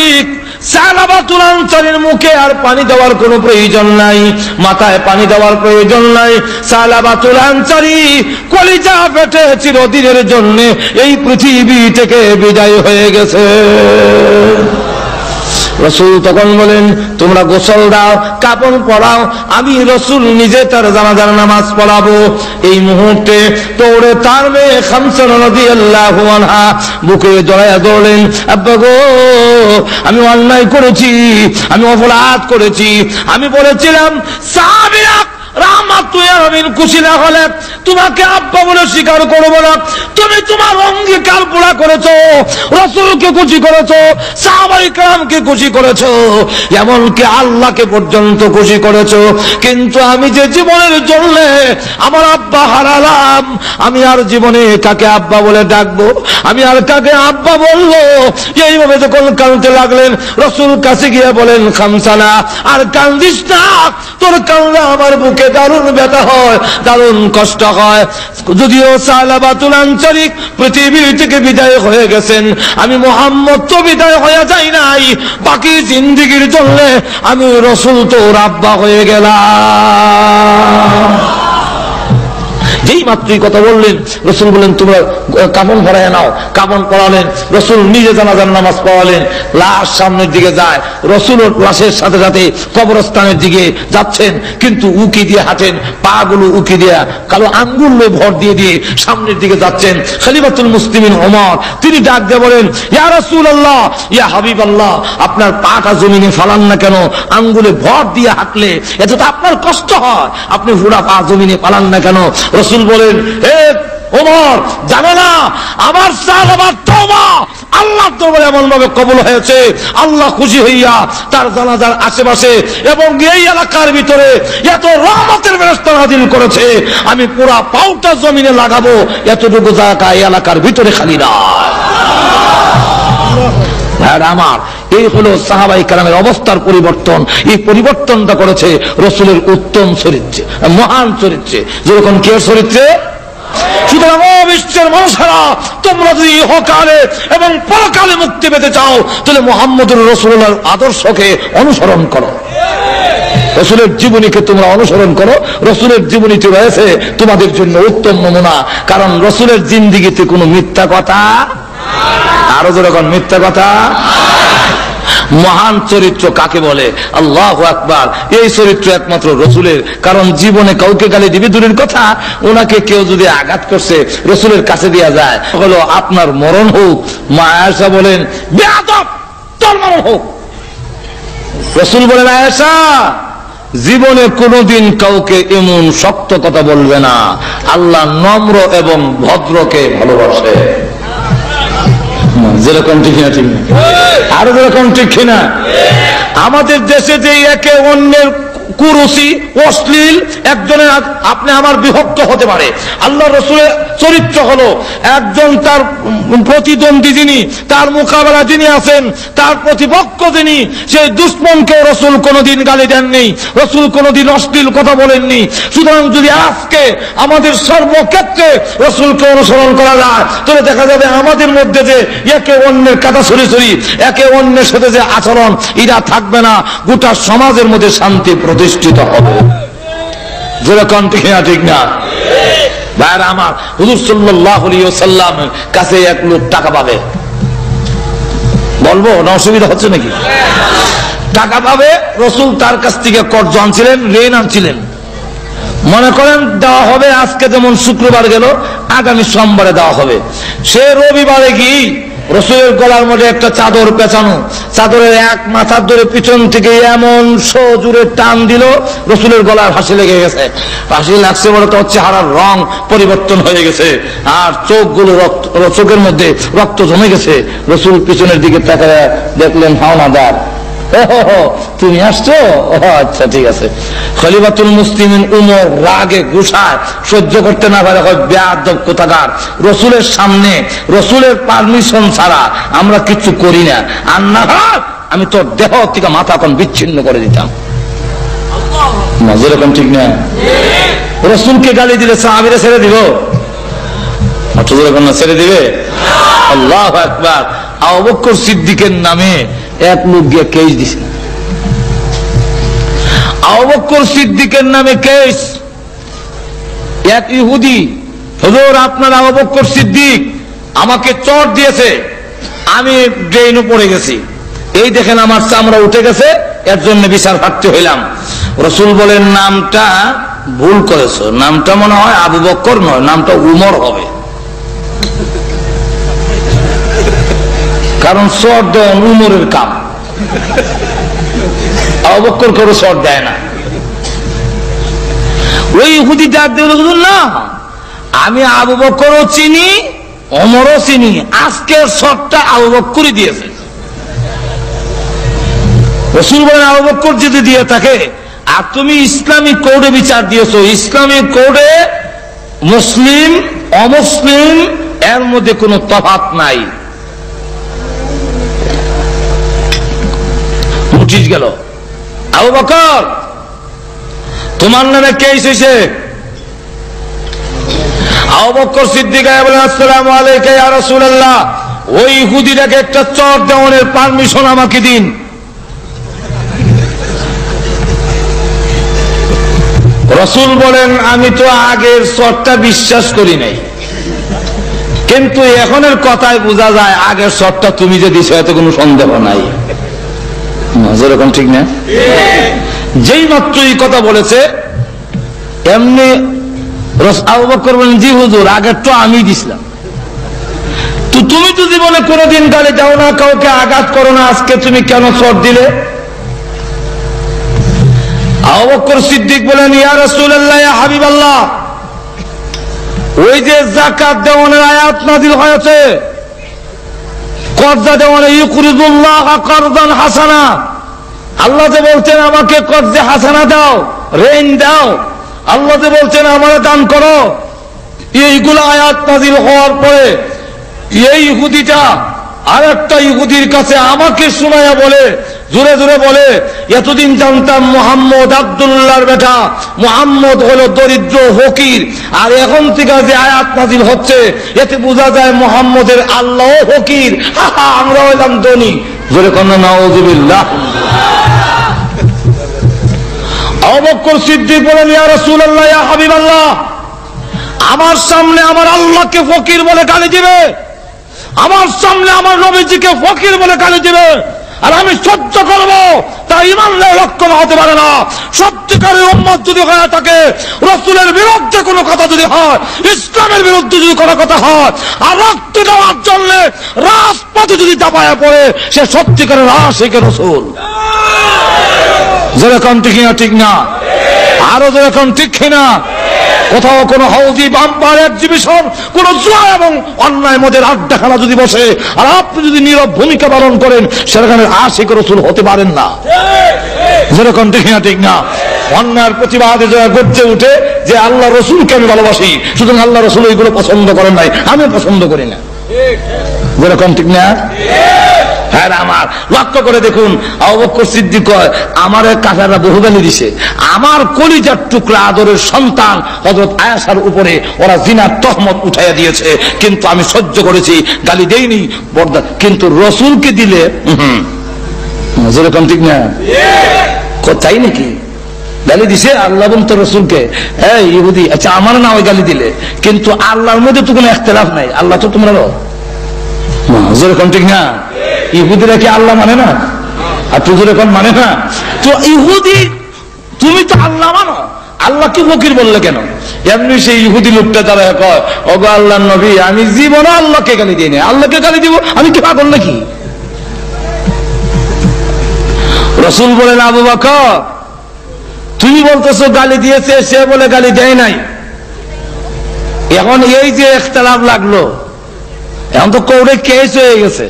সালাবাতুল আনসারীর মুখে আর পানি দেওয়ার কোনো প্রয়োজন নাই, মাথায় পানি দেওয়ার প্রয়োজন নাই। সালাবাতুল আনসারী কলিজা ফেটে চিরদিনের জন্য এই পৃথিবী থেকে বিদায় হয়ে গেছে। রসুল তখন বলেন, তোমরা গোসল দাও, কাপড় পরাও, আমি রসুল নিজে তার জানাজার নামাজ পড়াবো। এই মুহূর্তে দৌড়ে তার মেয়ে খামসা রাদিয়াল্লাহু আনহা বুকে জড়ায়া দৌড়লেন, আব্বা গো, আমি অন্যায় করেছি, আমি অপরাধ করেছি, আমি বলেছিলাম সাহাবীরা খুশি না হলে তোমাকে আব্বা বলে স্বীকার করবো না। তুমি তোমার অঙ্গীকার পুরা করেছো, রাসূলকে খুশি করেছো, সাহাবায়ে কেরামকে খুশি করেছো, এমনকি আল্লাহকে পর্যন্ত খুশি করেছো। কিন্তু আমি যে জীবনের জন্য আমার আব্বা হারালাম, আমি আর জীবনে কাকে আব্বা বলে ডাকবো, আমি আর কাকে আব্বা বলবো? এইভাবে যখন কাঁদতে লাগলেন, রাসূল কাছে গিয়ে বলেন, খামসানা, আর কান্দিস না, তোর কান্না আমার বুকে দারুণ ব্যথা হয়, দারুণ কষ্ট হয়। যদিও সালাবাতুল আনসারী পৃথিবী থেকে বিদায় হয়ে গেছেন, আমি মুহাম্মদ তো বিদায় হয়ে যাই নাই, বাকি জিন্দেগীর জন্য আমি রাসূল তোর আব্বা হয়ে গেলাম। যেই মাত্রই কথা বললেন, রসুল বললেন, তোমরা কাফন পরায় নাও। কাফন পরালেন, রসুল নিজে জানাজার নামাজ পড়ালেন। লাশ সামনের দিকে যায়, রসুল লাশের সাথে সাথে কবরস্থানের দিকে যাচ্ছেন, কিন্তু উকি দিয়ে হাঁটেন, পা গুলো উকি দিয়ে, কালো আঙ্গুল ভর দিয়ে দিয়ে সামনের দিকে যাচ্ছেন। খলিফাতুল মুসলিমিন ওমর তিনি ডাক দিয়ে বলেন, ইয়া রাসূলুল্লাহ, ইয়া হাবিবাল্লাহ, আপনার পাটা জমিনে ফালান না কেন? আঙ্গুলে ভর দিয়ে হাঁটলে এতে তো আপনার কষ্ট হয়, আপনি পুরা পা জমিনে ফালান না কেন? রসুল বলেন, হে ওমর, জানো না আমার সাহাবার তওবা আল্লাহর দরবারে এমন ভাবে কবুল হয়েছে, আল্লাহ খুশি হইয়া তার জানাজার আশেপাশে এবং এই এলাকার ভিতরে এত রহমতের ফেরেশতা নাযিল করেছে, আমি পুরা পাউটা জমিনে লাগাবো, এতটুকু জায়গা এই এলাকার ভিতরে খালি না। আমার এই হলো সাহাবায়ে কেরামের অবস্থার পরিবর্তন। এই পরিবর্তনটা করেছে রসুলের উত্তম চরিত্রে, মহান চরিত্রে, যেরকম কে চরিত্রে। সুতরাং বিশ্বের মানুষেরা, তোমরা যদি ইহকালে এবং পরকালে মুক্তি পেতে চাও, তাহলে মুহাম্মদুর রাসূলুল্লাহর আদর্শকে অনুসরণ করো, রসুলের জীবনীকে তোমরা অনুসরণ করো। রসুলের জীবনীতে রয়েছে তোমাদের জন্য উত্তম নমুনা, কারণ রসুলের জিন্দেগিতে কোনো মিথ্যা কথা, আরো যেরকম মিথ্যা কথা। মহান চরিত্র কাকে বলে? আল্লাহু আকবার। এই চরিত্র একমাত্র রসুলের, কারণ জীবনে কাউকে গালি দিবে দূরের কথা, ওনাকে কেউ যদি আঘাত করছে রসুলের কাছে দেয়া যায়, হলো আপনার মরণ হোক। মা আয়েশা বলেন, বেয়াদব, তোর মরণ হোক। রসুল বলেন, আয়েশা, জীবনে কোনোদিন কাউকে এমন শক্ত কথা বলবে না, আল্লাহ নম্র এবং ভদ্রকে ভালোবাসে। যেরকম ঠিক না, ঠিক না, আরো যেরকম ঠিক না। আমাদের দেশে যে একে অন্যের কুরুচি, অশ্লীল, একজনের আপনি আমার বিভক্ত হতে পারে। আল্লাহ রসুলের চরিত্র হলো, একজন তার প্রতিদ্বন্দ্বী যিনি, তার মোকাবেলা যিনি আছেন, তার প্রতিপক্ষ যিনি, সেই দুশ্মনকে রসুল কোনোদিন গালি দেননি, রসুল কোনোদিন অশ্লীল কথা বলেননি। সুতরাং যদি আজকে আমাদের সর্বক্ষেত্রে রসুলকে অনুসরণ করা যায়, তাহলে দেখা যাবে আমাদের মধ্যে যে একে অন্যের কাটা ছড়ি, একে অন্যের সাথে যে আচরণ, এরা থাকবে না, গোটা সমাজের মধ্যে শান্তি প্রতিষ্ঠিত হবে। যেরকম ঠিক না, ঠিক না ভাইরা আমার। হুজুর সাল্লাল্লাহু আলাইহি ওয়াসাল্লামের কাছে এক লোক টাকা পাবে, বলবো না অসুবিধা হচ্ছে নাকি? টাকা পাবে, রসুল তার কাছ থেকে কর্জ আনছিলেন, ঋণ আনছিলেন। মনে করেন দেওয়া হবে আজকে, যেমন শুক্রবার গেল, আগামী সোমবারে দেওয়া হবে। সে রবিবারে গিয়ে রসুলের গলার মধ্যে একটা চাদর পেঁচানো, চাদরের এক মাথার ধরে পিছন থেকে এমন জোরে টান দিল, রসুলের গলার ফাঁসি লেগে গেছে। ফাঁসি লাগছে বলে তো চেহারার রং পরিবর্তন হয়ে গেছে, আর চোখগুলো চোখের মধ্যে রক্ত জমে গেছে। রসুল পিছনের দিকে তাকায় দেখলেন হাওলাদার, তুমি আসছো, আচ্ছা ঠিক আছে। খলিফাতুল মুসলিমিন উমর রাগে গুসায় সহ্য করতে না পারে, বেয়াদব কোথাকার, রসুলের সামনে রসুলের পারমিশন ছাড়া আমরা কিছু করি না, আর না আমি তোর দেহ থেকে মাথা এখন বিচ্ছিন্ন করে দিতাম। যেরকম ঠিক না, রসুলকে গালি দিলে সাহাবীরা ছেড়ে দিব? ছেড়ে দিবে? আল্লাহু আকবার। আবু বকর সিদ্দিকের নামে এক লোক গিয়ে কেস দিছে, আবু বকর সিদ্দিকের নামে কেস। এক ইহুদি, হুজুর আপনার আবু বকর সিদ্দিক আমাকে চট দিয়েছে, আমি ড্রেনে পড়ে গেছি। এই দেখেন আমার চামড়া উঠে গেছে, এর জন্য বিচার প্রার্থী হইলাম। রসুল বলেন নামটা ভুল করেছো, নামটা মনে হয় আবু বকর নয়, নামটা উমর হবে, কারণ চর দেওয়া উমরের কাম, আবু বকর করে চর দেয় না। ওই ইহুদি ডাক দিয়ে না, আমি আবু বকরও চিনি ওমরও চিনি, আজকের চরটা আবু বকরই দিয়েছে। রসুল বলেন আবু বকর যদি দিয়ে থাকে, আর তুমি ইসলামিক কোডে বিচার দিয়েছো, ইসলামিক কোডে মুসলিম অমুসলিম এর মধ্যে কোনো তফাৎ নাই। নোটিশ গেল, আবু বকর তোমার নামে কেস হয়েছে। আবু বকর সিদ্দিক বলেন আসসালামু আলাইকা ইয়া রাসূলুল্লাহ, ওই ইহুদিটাকে একটা চর দেওয়ার পারমিশন আমাকে দিন। রসুল বলেন আমি তো আগের চরটা বিশ্বাস করি নাই, কিন্তু এখনের কথায় বোঝা যায় আগের চরটা তুমি যে দিছো এতে কোনো সন্দেহ নাই। যেরকম ঠিক না? যেই মাত্র এই কথা বলেছে এমনি আবু বকর বলেন জি হুজুর, আগের তো আমি দিছিলাম। তো তুমি তো জীবনে কোনোদিন গালি দাও না, কাউকে আঘাত করো না, আজকে তুমি কেন চর দিলে? আবু বকর সিদ্দিক বলেন ইয়া রাসূলুল্লাহ ইয়া হাবিবাল্লাহ, ওই যে যাকাত দেওয়ার আয়াত নাযিল হয়েছে, কর্জা দেওয়ার ইউকরিদুল্লাহ কারদান হাসানা, আল্লাহ যে বলছেন আমাকে কর্জে হাসানা দাও, ঋণ দাও, আল্লাহ যে বলছেন আমারে দান করো, এইগুলো আয়াত নাযিল হওয়ার পরে এই ইহুদিটা আরেকটা ইহুদির কাছে আমাকে শোনায়া বলে, জোরে জোরে বলে, এতদিন জানতাম মুহাম্মদ আব্দুল্লাহর বেটা, মুহাম্মদ হলো দরিদ্র ফকির, আর এখন থেকে যে আয়াত নাযিল হচ্ছে এতে বোঝা যায় মুহাম্মদের আল্লাহ ফকির, আমরা হইলাম ধনী। জোরে কন্যা নাউযুবিল্লাহ। আবু বকর সিদ্দিক বলেন ইয়া রাসূলুল্লাহ ইয়া হাবিবাল্লাহ, আমার সামনে আমার আল্লাহকে ফকির বলে গালি দিবে, আমার সামনে আমার নবীজিকে ফকির বলে গালি দিবে, আর আমি সহ্য করবো, তা ঈমানের লক্ষণ হতে পারে না। সত্যিকারের উম্মত যদি হয়ে থাকে, রাসূলের বিরুদ্ধে কোনো কথা যদি হয়, ইসলামের বিরুদ্ধে যদি কোনো কথা হয়, আর রক্ত দেওয়ার জন্য রাজপথে যদি দাপায়া পড়ে, সে সত্যিকারের আশিকে রাসূল। যেরকম ঠিক না? ঠিক না? আরো যেরকম ঠিক না? কোথাও কোনো হাউজি বাম্পার এক্সিবিশন, কোন জুয়া এবং অন্যায় মদের আড্ডাখানা যদি বসে, আর আপনি যদি নীরব ভূমিকা পালন করেন, সেখানে আশিক রাসূল হতে পারেন না। যেরকম ঠিক না? ঠিক না? অন্যায়ের প্রতিবাদে যারা গর্জে উঠে যে আল্লাহ রসুলকে আমি ভালোবাসি, সুতরাং আল্লাহ রসুল ওইগুলো পছন্দ করেন নাই, আমি পছন্দ করি না। যেরকম ঠিক না? হ্যাঁ আমার লক্ষ্য করে দেখুন, আবু বকর সিদ্দিক কয় আমার কাফেররা বহু গালি দিছে, আমার কলিজার টুকরা আদরের সন্তান হযরত আয়েশার উপরে ওরা জিনার তহমত উঠাইয়া দিয়েছে, কিন্তু আমি সহ্য করেছি, গালি দেইনি, বরদাস্ত। কিন্তু রসুলকে দিলে যেরকম ঠিক না? তাই নাকি? গালি দিছে আল্লাহ এবং তো রসুলকে, হ্যাঁ ইহুদি, আচ্ছা আমার না ওই গালি দিলে, কিন্তু আল্লাহর মধ্যে তো কোনো ইখতিলাফ নাই, আল্লাহ তো তোমরা যেরকম ঠিক না? ইহুদিরা কি আল্লাহ মানে না? আর তুই যেরকম মানে না? তো ইহুদি তুমি তো আল্লাহ মানো, আল্লাহ কি ফকির বললে কেন? এমনি সেই ইহুদি লোকটা তারা কয় ওগো আল্লাহর নবী, আমি জীবনে আল্লাহকে গালি দিই না, আল্লাহকে গালি দিব, আমি কি পাগল নাকি? রাসূল বলেন আবু বকর তুমি বলতেছো গালি দিয়েছে, সে বলে গালি দেয় নাই, এখন এই যে ইখতিলাফ লাগলো, এখন তো কোর্টে কেস হয়ে গেছে।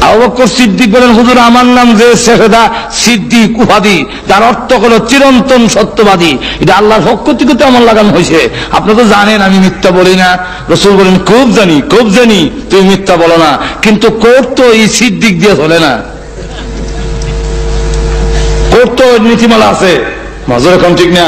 আবু বকর সিদ্দিক বলেন হুজুর আমার নাম যে শেখেদা সিদ্দিক উপাধি, তার অর্থ হলো চিরন্তন সত্যবাদী, এটা আল্লাহর পক্ষ থেকে তো আমার লাগানো হয়েছে, আপনি তো জানেন আমি মিথ্যা বলি না। রাসূল বলেন খুব জানি, খুব জানি তুমি মিথ্যা বলো না, কিন্তু কোর্ট তো এই সিদ্দিক দিয়ে চলে না, কোর্ট তো নীতিমালা আছে। মজা এখন ঠিক না?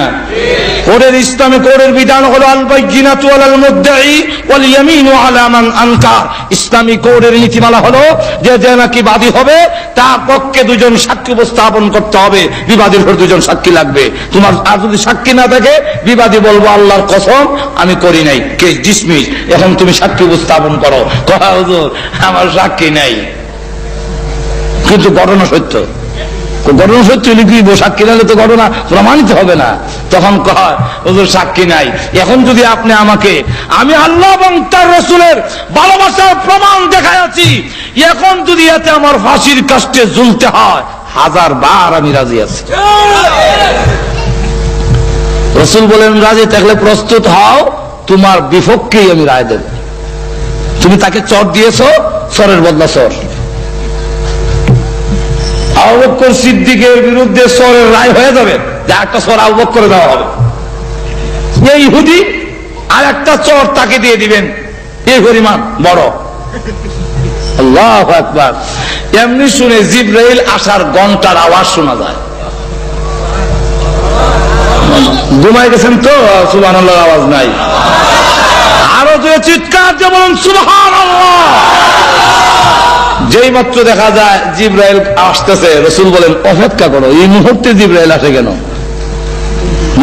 কোর্টের ইসলামে কোর্টের বিধান হলো আল বাইয়িনাতু আলাল মুদ্দাই ওয়াল ইয়ামিনু আলা মান আনকার। ইসলামী কোর্টের নীতিমালা হলো যে যে নাকি বাদী হবে তার পক্ষে দুজন সাক্ষী উপস্থাপন করতে হবে, বিবাদীর উপর দুজন সাক্ষী লাগবে। তোমার আর যদি সাক্ষী না থাকে, বিবাদী বলবো আল্লাহর কসম আমি করি নাই, কেস ডিসমিস, এখন তুমি সাক্ষী উপস্থাপন করো। কথা হুজুর আমার সাক্ষী নাই, কিন্তু ঘটনা সত্য। ঘটনা সত্য লিখিব, সাক্ষী নাহলে তো ঘটনা প্রমাণিত হবে না। তখন কয় হুজুর সাক্ষী নাই। এখন যদি আপনি আমাকে, আমি আল্লাহ এবং তার রাসূলের ভালোবাসার প্রমাণ দেখাইছি, এখন যদি এতে আমার ফাঁসির কাস্টে ঝুলতে হয়, 1000 বার আমি রাজি আছি। রাসূল বলেন, রাজি থাকলে প্রস্তুত হও, তোমার বিপক্ষেই আমি রায় দেব। তুমি তাকে চর দিয়েছো, চরের বদলা চর। আবু বকর সিদ্দিকের বিরুদ্ধে চরের রায় হয়ে যাবে, যে একটা চর আবু বকরে দেওয়া হবে। এই ইহুদি আর একটা চর তাকে দিয়ে দিবেন, এই পরিমাণ বড়। আল্লাহু আকবার। এমনি শুনে জিবরাইল আসার ঘন্টার আওয়াজ শোনা যায়। ঘুমাই গেছেন তো, সুবহানাল্লাহর আওয়াজ নাই। আরো যে চিৎকার যেমন সুবহানাল্লাহ। যেই মাত্র দেখা যায় জিবরাইল আসতেছে, রাসূল বলেন অপেক্ষা করো, এই মুহূর্তে জিবরাইল আসে কেন?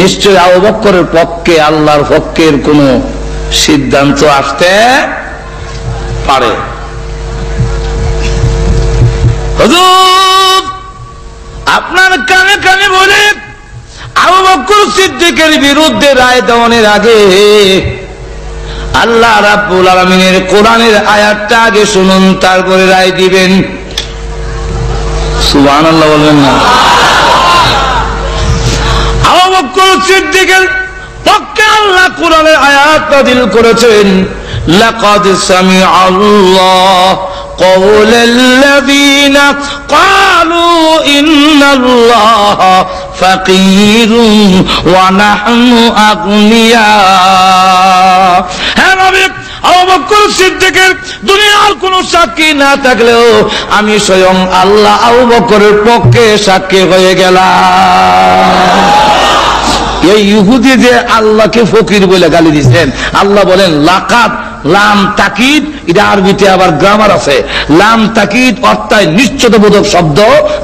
নিশ্চয় আবু বকরের পক্ষে, আল্লাহর পক্ষের কোন সিদ্ধান্ত আসতে পারে। হুজুর আপনার কানে কানে বলে, আবু বকর সিদ্দিকের বিরুদ্ধে রায় দেওয়ার আগে আল্লাহ রাব্বুল আলামিনের কোরআনের আয়াতটা আগে শুনুন, তারপরে রায় দিবেন। সুবহানাল্লাহ বলবেন না? আবু বকর সিদ্দিকের পক্ষে আল্লাহ কোরআনের আয়াত নাযিল করেছেন, লাকাদ সামিআল্লাহু কওলাল্লাযীনা ক্বালু ইন্নাল্লাহা ফাকীরুন ওয়া নাহনু আগনিয়া। হ্যাঁ নবী, আবু বকর সিদ্দিকের দুনিয়ার কোন সাক্ষী না থাকলেও আমি স্বয়ং আল্লাহ আবু বকরের পক্ষে সাক্ষী হয়ে গেলাম। এই ইহুদি যে আল্লাহকে ফকির বলে গালি দিচ্ছেন, আল্লাহ বলেন লাকাদ, লাম তাকিদ, এটা আরবিতে আবার গ্রামার আছে। লাম তাকিদ অর্থাৎ নিশ্চয়তাবোধক শব্দ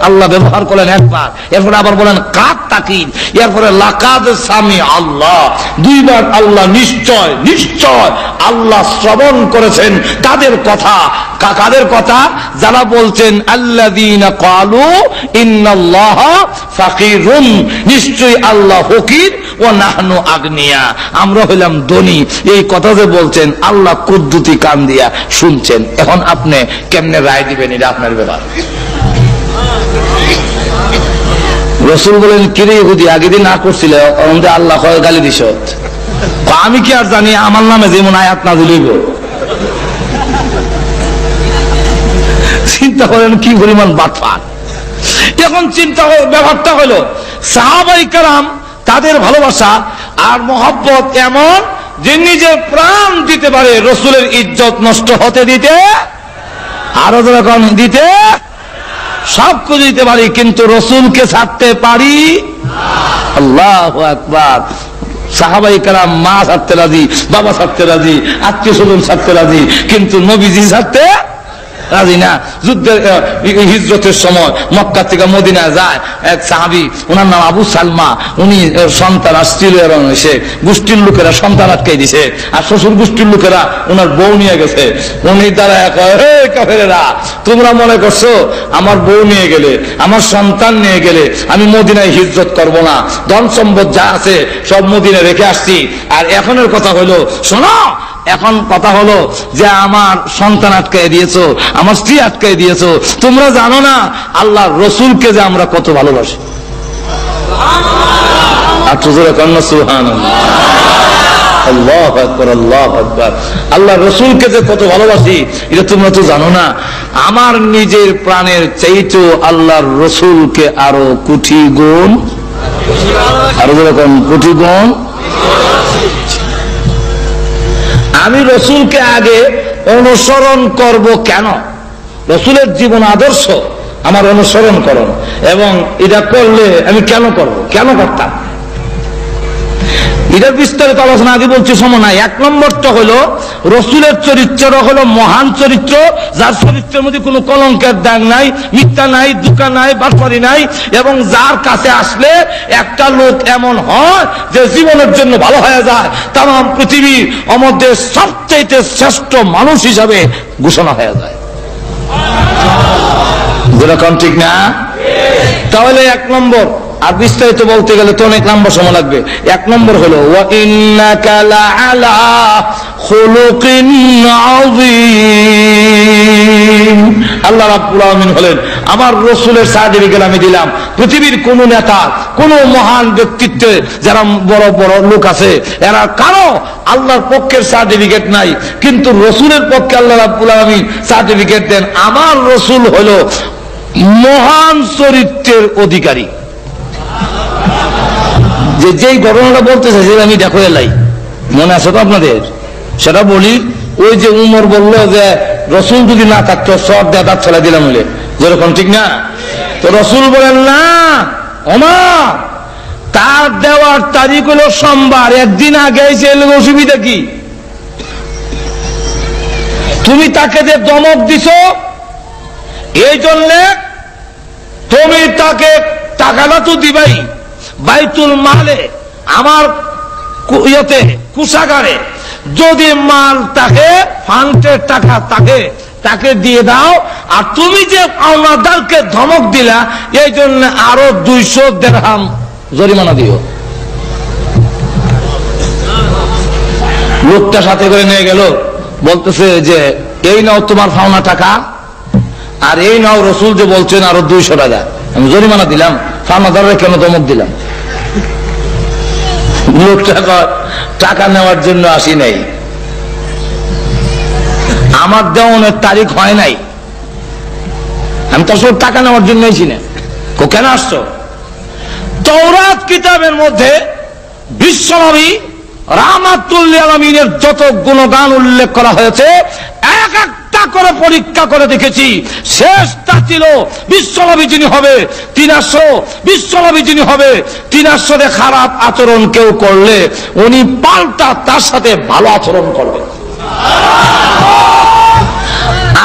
আল্লাহ ব্যবহার করলেন একবার, এরপরে আবার বলেন কাদ তাকিদ, এরপরে লাকাদ সামি আল্লাহ, দুইবার আল্লাহ নিশ্চয়, নিশ্চয় আল্লাহ শ্রবণ করেছেন কাদের কথা, কাদের কথা? যারা বলছেন আল্লাযীনা ক্বালু ইন্নাল্লাহা ফাকীরুন, নিশ্চয়ই আল্লাহ ফকির, ও নাহনু আগনিয়া, আমরা হইলাম ধনী। এই কথা যে বলছেন আল্লাহ কুদ্দুতি কান দিয়া শুনছেন। এখন আপনি কেমনে রায় দিবেন, এটা আপনার ব্যাপার। রাসূল বলেন, কিরে ইহুদি, আগে দিন না করছিল, আল্লাহ কয় গালি দিছ। আমি কি আর জানি আমার নামে যেমন আয়াত নাযিল হইব? চিন্তা করেন কি পরিমাণ বাটপার। এখন চিন্তা ব্যাপারটা হলো, সাহাবায়ে কেরাম তাদের ভালোবাসা আর মহব্বত এমন যে নিজের প্রাণ দিতে পারে রাসূলের ইজ্জত নষ্ট হতে দিতে, আরো যখন দিতে, সব কিছু দিতে পারি, কিন্তু রাসূলকে ছাড়তে পারি। আল্লাহু আকবার। সাহাবায়ে কেরাম মা ছাড়তে রাজি, বাবা ছাড়তে রাজি, আত্মীয় স্বজন ছাড়তে রাজি, কিন্তু নবীজি ছাড়তে রাজি না। যুদ্ধের হিজরতের সময় মক্কা থেকে মদিনায় যায় এক সাহাবী, ওনার নাম আবু সালমা। উনি সন্তান আসছিল এবং সে গোষ্ঠীর লোকেরা সন্তান আটকাই দিছে, আর শ্বশুর গোষ্ঠীর লোকেরা ওনার বউ নিয়ে গেছে। উনি দ্বারা কাফেরেরা, তোমরা মনে করছো আমার বউ নিয়ে গেলে, আমার সন্তান নিয়ে গেলে আমি মদিনায় হিজরত করব না, ধন সম্পদ যা আছে সব মদিনায় রেখে আসছি। আর এখনের কথা হলো, শোনো, এখন কথা হলো যে আমার সন্তান আটকাই দিয়েছো, আমার স্ত্রী আটকাই দিয়েছো, তোমরা জানো না আল্লাহর রাসূলকে যে আমরা কত ভালোবাসি। আল্লাহু আকবার, আল্লাহু আকবার। আল্লাহর রাসূলকে যে কত ভালোবাসি এটা তোমরা তো জানো না। আমার নিজের প্রাণের চাইতেও আল্লাহর রাসূলকে আরো কোটি গুণ, আরো যেরকম কোটি গুণ। আমি রাসূলকে আগে অনুসরণ করব কেন? রাসূলের জীবন আদর্শ আমার অনুসরণ করো, এবং এটা করলে আমি কেন করব, কেন করতাম, এটার বিস্তারিত আলোচনা আগে বলছি, সময় নাই। এক নম্বরটা হলো রাসূলের চরিত্র হলো মহান চরিত্র, যার চরিত্রের মধ্যে কোনো কলঙ্কের দাগ নাই, মিথ্যা নাই, ধোঁকা নাই, বাটপারি নাই, এবং যার কাছে আসলে একটা লোক এমন হয় যে জীবনের জন্য ভালো হয়ে যায়, তামাম পৃথিবীর মধ্যে সবচেয়ে শ্রেষ্ঠ মানুষ হিসাবে ঘোষণা হয়ে যায়। যেরকম ঠিক না? তাহলে 1 নম্বর, আর বিস্তারিত বলতে গেলে তো অনেক লম্বা সময় লাগবে। 1 নম্বর হলো ওয়া ইন্নাকা লাআলা খুলুকিন আযীম। আল্লাহ রাব্বুল আলামিন বলেন আমার রাসূলের সার্টিফিকেট আমি দিলাম। পৃথিবীর কোন নেতা, কোন মহান ব্যক্তিত্বে যারা বড় বড় লোক আছে, এরা কারো আল্লাহর পক্ষের সার্টিফিকেট নাই, কিন্তু রাসূলের পক্ষে আল্লাহ রাব্বুল আলামিন সার্টিফিকেট দেন। আমার রাসূল হলো মহান চরিত্রের অধিকারী। যেই ঘটনাটা বলতে চাইছি আমি দেখো এলাই, মনে আছে তো আপনাদের? সেটা বলি। ওই যে উমর বলল যে রসুল যদি না থাকতো সব দাদা ছেলে দিলাম বলে, যেরকম ঠিক না? তো রসুল বলেন না ওমর, তার দেওয়ার তারিখ হলো সোমবার, একদিন আগে এলে অসুবিধা কি? তুমি তাকে যে দমক দিছো, এই জন্য তুমি তাকে টাকাটা তো দিবাই, বাইতুল মালে আমার ইয়েতে কুষাগারে যদি মাল থাকে, ফান্ডের টাকা থাকে, তাকে দিয়ে দাও। আর তুমি যে পাওনাদারকে ধমক দিলা, এই জন্য আরো 200 দিরহাম জরিমানা দিও। লোকটা সাথে করে নিয়ে গেল, বলতেছে যে এই নাও তোমার পাওনা টাকা, আর এই নাও রসুল যে বলছেন আরো 200 টাকা। আমি জরিমানা দিলাম, পাওনাদারের কেন ধমক দিলাম? লোকটা টাকা নেওয়ার জন্য আসি নাই, আমার দেওয়ানের তারিখ হয় নাই, আমি তো সব টাকা নেওয়ার জন্য এসি না। কেন আসছো? তাওরাত কিতাবের মধ্যে বিশ্বনবী রাহমাতুল লিল আলামিনের যত গুণগান উল্লেখ করা হয়েছে, এক একটা করে পরীক্ষা করে দেখেছি। শেষটা ছিল বিশ্বনবী যিনি হবে 300, বিশ্বনবী যিনি হবে 300 খারাপ আচরণ কেউ করলে উনি পাল্টা তার সাথে ভালো আচরণ করবে।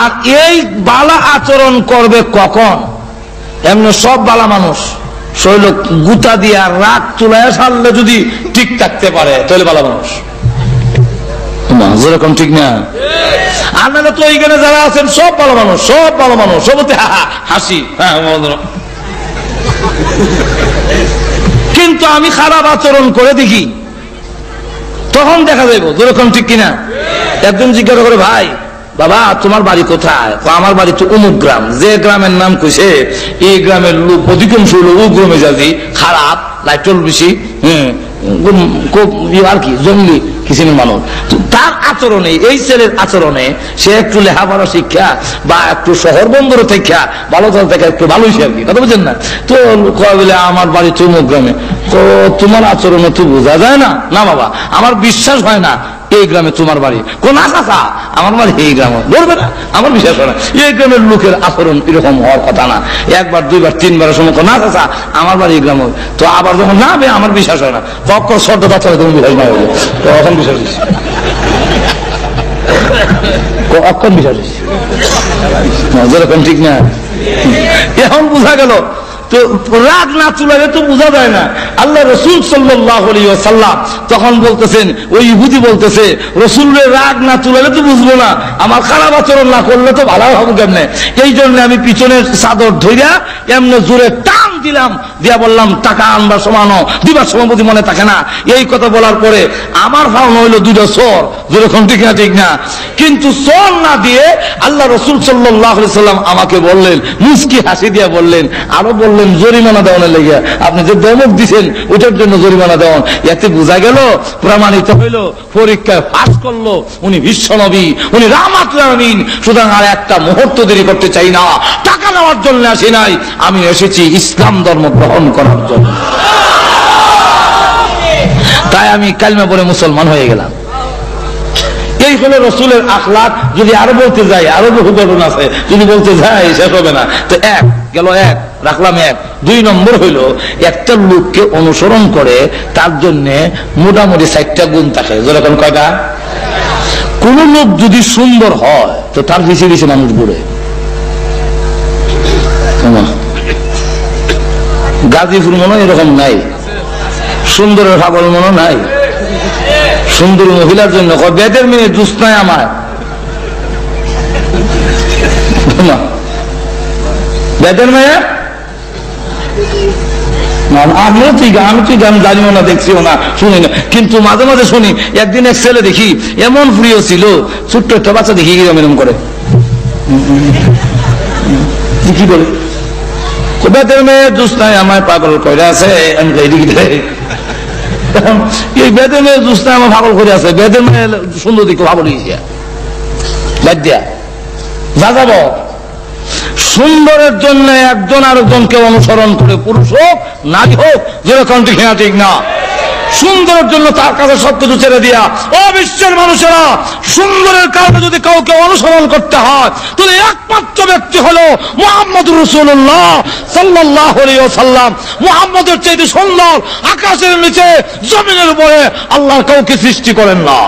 আর এই বালা আচরণ করবে কখন? এমনি সব বালা মানুষ শৈল গুতা দিয়া রাগ চুলায় সারলে যদি ঠিক থাকতে পারে তাহলে বালা মানুষ, যেরকম ঠিক না? আর নাহলে তো এইখানে যারা আছেন সব ভালো মানুষ, সব ভালো মানুষ, সবতে হাসি, হ্যাঁ। কিন্তু আমি খারাপ আচরণ করে দেখি, তখন দেখা যাইব যেরকম ঠিক কিনা। একজন জিজ্ঞাসা করে, ভাই বাবা তোমার বাড়ি কোথায়? আমার বাড়ি তো অমুক গ্রাম। যে গ্রামের নাম কইছে এই গ্রামের লোক অধিকাংশ লোক উগ্র মেজাজি, খারাপ, লাইটল বেশি, আর কি জঙ্গলি কিসিমের মানুষ। তার আচরণে, এই ছেলের আচরণে সে একটু লেখাপড়া শিক্ষা বা একটু শহর বন্দর থেকে ভালো দল থেকে একটু ভালো হয়েছে আর কি, কথা বুঝছেন না? তো বলে আমার বাড়ি চুমুক গ্রামে। তো তোমার আচরণে তো বোঝা যায় না। না বাবা, আমার বিশ্বাস হয় না এই গ্রামে তোমার বাড়ি। কোন আশা আমার বাড়ি এই গ্রামে, বলবে না, আমার বিশ্বাস হয় না। এই গ্রামের লোকের আচরণ এরকম হওয়ার কথা না। 1 বার 2 বার 3 বারের সময় না চাচা আমার বাড়ি এই গ্রামে। তো আবার যখন না বে আমার বিশ্বাস হয় না, কখন শব্দ তাছাড়া তুমি বিশ্বাস না হইলে তখন বিশ্বাস হয়েছে, কখন বিশ্বাস হয়েছে, যেরকম ঠিক না? এখন বোঝা গেল তো রাগ না চুলালে তো বোঝা যায় না। আল্লাহ রসুল সাল্লাল্লাহু আলাইহি ওয়াসাল্লাম তখন বলতেছেন, ওই ইহুদি বলতেছে রসুলের রাগ না চুলালে তো বুঝবো না, আমার খারাপ আচরণ না করলে তো ভালো হবে কেমনে? এই জন্য আমি পিছনের চাদর ধইরা এমনি জোরে টান দিলাম, দিয়া বললাম টাকা আনবার সমানো দিবার সমাপতি মনে থাকে না। এই কথা বলার পরে আমার ভাবনা হইলো 2টা চোর, যেরকম ঠিক না ঠিক না? কিন্তু চোর না দিয়ে আল্লাহ রসুল সাল্লাল্লাহু আলাইহি ওয়াসাল্লাম আমাকে বললেন, মুস্কি হাসি দিয়া বললেন, আরো বললেন জরিমানা দেওয়ানোর লেগে, আপনি যে দমক দিচ্ছেন ওটার জন্য জরিমানা দেওয়ান। এতে বোঝা গেল, প্রমাণিত হইল, পরীক্ষায় পাস করলো উনি বিশ্বনবী, উনি রাহমাতুল লিল আলামিন। সুতরাং আর একটা মুহূর্ত দেরি করতে চাই না, টাকা নেওয়ার জন্য আসি নাই, আমি এসেছি ইসলাম ধর্ম গ্রহণ করার জন্য। তাই আমি কালিমা পড়ে মুসলমান হয়ে গেলাম। এই হলো রসুলের আখলাক। যদি আরো বলতে যাই আরো বহু ঘটনা আছে, যদি বলতে যাই শেষ হবে না। তো এক গেল, এক রাখলাম, এক। 2 নম্বর হইল একটা লোককে অনুসরণ করে তার জন্য মোটামুটি 4টা গুণ থাকে। যেরকম কয়টা? কোন লোক যদি সুন্দর হয় তো তার বেশি বেশি মানুষ ঘুরে। গাজীপুর মনে এরকম নাই, সুন্দরের পাগল মনে নাই। সুন্দর মহিলার জন্য বেদের মেয়ে জুস নাই আমার, বেদের মেয়ে আমিও ঠিক আমি জানিও না, দেখছিও না, শুনি না, কিন্তু মাঝে মাঝে শুনি। একদিন এক ছেলে দেখি এমন প্রিয় ছিল, ছোট্ট একটা বাচ্চা দেখি এরকম করে কি বলে বেদের মেয়ে জুস্তায় আমায় পাগল করে আছে। আমি এই বেদের মেয়ে জুস্তায় আমার পাগল করে আছে, বেদের মেয়ে সুন্দর দিকে ভাবল বাদ দিয়া যা যাব। সুন্দরের জন্য একজন আরেকজনকে অনুসরণ করে, পুরুষ হোক নারী হোক, যেরকম ঠিক না ঠিক না, সুন্দরের জন্য তার কাছে সবকিছু ছেড়ে দিয়া। ও বিশ্বের মানুষেরা, সুন্দরের কারণে যদি কাউকে অনুসরণ করতে হয় তাহলে একমাত্র ব্যক্তি হলো মুহাম্মদুর রাসূলুল্লাহ সাল্লাল্লাহু আলাইহি ওয়াসাল্লাম। মুহাম্মদের চাইতে সুন্দর আকাশের নিচে জমিনের উপরে আল্লাহ কাউকে সৃষ্টি করেন না।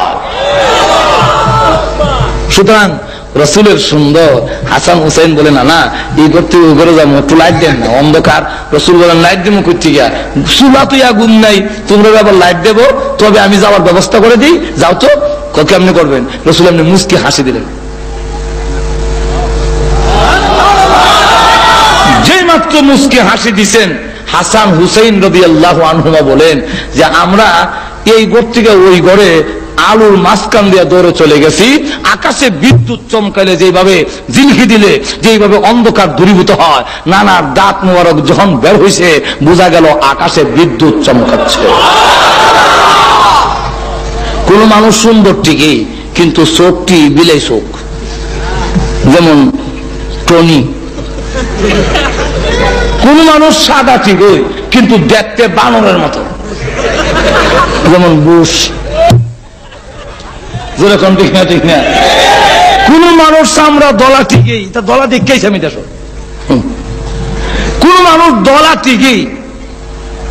সুতরাং রসুলের সুন্দর। হাসান হুসাইন বলে না না এই করতে ওই করে যাবো, একটু লাইট দেন না, অন্ধকার। রসুল বলেন লাইট দেবো করতে গিয়া, চুলা তুই আগুন নাই, তোমরা আবার লাইট দেবো, তবে আমি যাওয়ার ব্যবস্থা করে দিই, যাও তো। কেমনি করবেন? রসুল এমনি মুচকি হাসি দিলেন। যে মাত্র মুচকি হাসি দিছেন, হাসান হুসাইন রাদিয়াল্লাহু আনহুমা বলেন যে আমরা এই ঘর থেকে ওই ঘরে আলুর মাঝখান দিয়ে দৌড়ে চলে গেছি। আকাশে বিদ্যুৎ চমকাইলে যেভাবে জিলকি দিলে যেভাবে অন্ধকার দূরীভূত হয়, নানার দাঁত মোবারক যখন বের হয়েছে বোঝা গেল আকাশে বিদ্যুৎ চমকাচ্ছে। কোন মানুষ সুন্দর ঠিকই, কিন্তু চোখটি বিলাই চোখ, যেমন টনি। কোন মানুষ সাদা ঠিকই, কিন্তু দেখতে বানরের মতো, যেমন বুশ। যেরকম ঠিক না ঠিক না। কোন মানুষ আমরা দলা ঠিকই, তা দলা দেখেই আমি দেশ। কোন মানুষ দলা ঠিকই,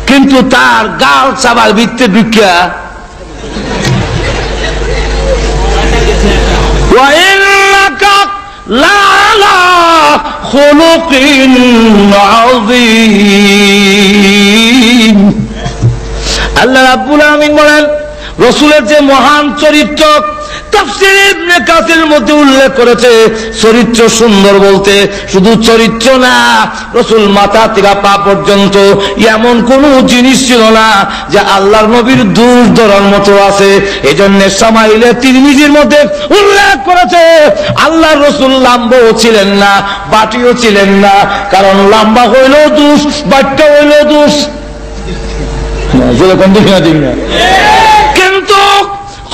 কিন্তু তার গাল চাবার বৃত্তে ঢুকিয়া আল্লাহ রাব্বুল আলামিন বলেন রসুলের যে মহান চরিত্র, তাফসীর ইবনে কাসির মধ্যে উল্লেখ করেছে চরিত্র সুন্দর বলতে শুধু চরিত্র না, রসুল মাথা থেকে পা পর্যন্ত এমন কোন জিনিস ছিল না যে আল্লাহর নবীর দোষ ধরার মতো আছে। এই জন্য সামাইলে তিরমিজির মধ্যে উল্লেখ করেছে আল্লাহর রসুল লম্বাও ছিলেন না, বাটিও ছিলেন না, কারণ লম্বা হইলেও দোষ, বাট্টা হইলেও দোষ। কিন্তু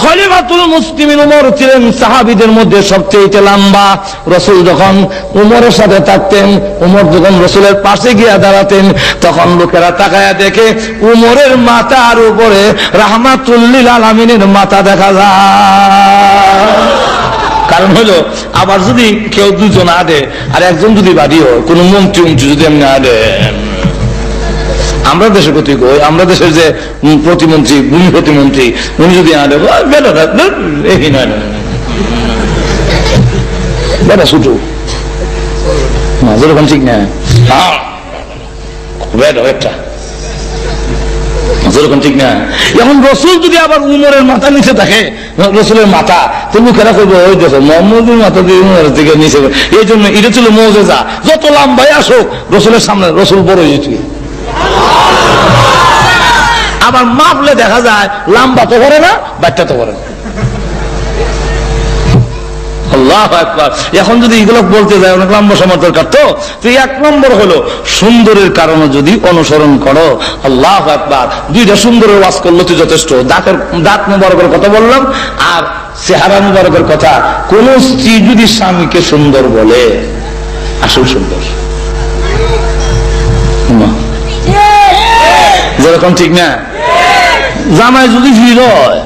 খলিফাতুল মুসলিমিন ওমর ছিলেন সাহাবীদের মধ্যে সবচেয়ে লম্বা। রসুল যখন ওমরের সাথে থাকতেন, ওমর যখন রসুলের পাশে গিয়ে দাঁড়াতেন, তখন লোকেরা তাকায়া দেখে ওমরের মাথার উপরে রাহমাতুল লিল আলামিনের মাথা দেখা যায়। কারণ হলো আবার যদি কেউ দুজন আদে আর একজন যদি বাড়ি হয়, কোন মন্ত্রী যদি এমনি আদে, আমরা দেশের প্রতি আমরা দেশের যে প্রতিমন্ত্রী, ভূমি প্রতিমন্ত্রী, উনি যদি বেটা ছোট যেরকম ঠিক না, একটা যেরকম ঠিক না। এখন রসুল যদি আবার উমরের মাথা নিচে থাকে, রসুলের মাথা, তো লোকেরা করবো ওই দেখো মোহাম্মদের মাথা দিয়ে উমরের দিকে নিচে। এই জন্য এটা ছিল মৌজেজা, যত লম্বাই আসুক রসুলের সামনে রসুল বড় হয়েছে। আবার মাপলে দেখা যায় লম্বা তো করে না, বাচ্চা তো করে না। আল্লাহু আকবার। এখন যদি এগুলো বলতে যায় অনেক লম্বা সময় দরকার, তো এক নম্বর হলো সুন্দরের কারণে যদি অনুসরণ করো। আল্লাহু আকবার। দুইটা সুন্দরের ওয়াজ করলো তো যথেষ্ট। দাঁত মুবারকের কথা বললাম আর চেহারা মুবারকের কথা। কোন স্ত্রী যদি স্বামীকে সুন্দর বলে, আসল সুন্দর যেরকম ঠিক না। জামাই যদি ভিড় হয়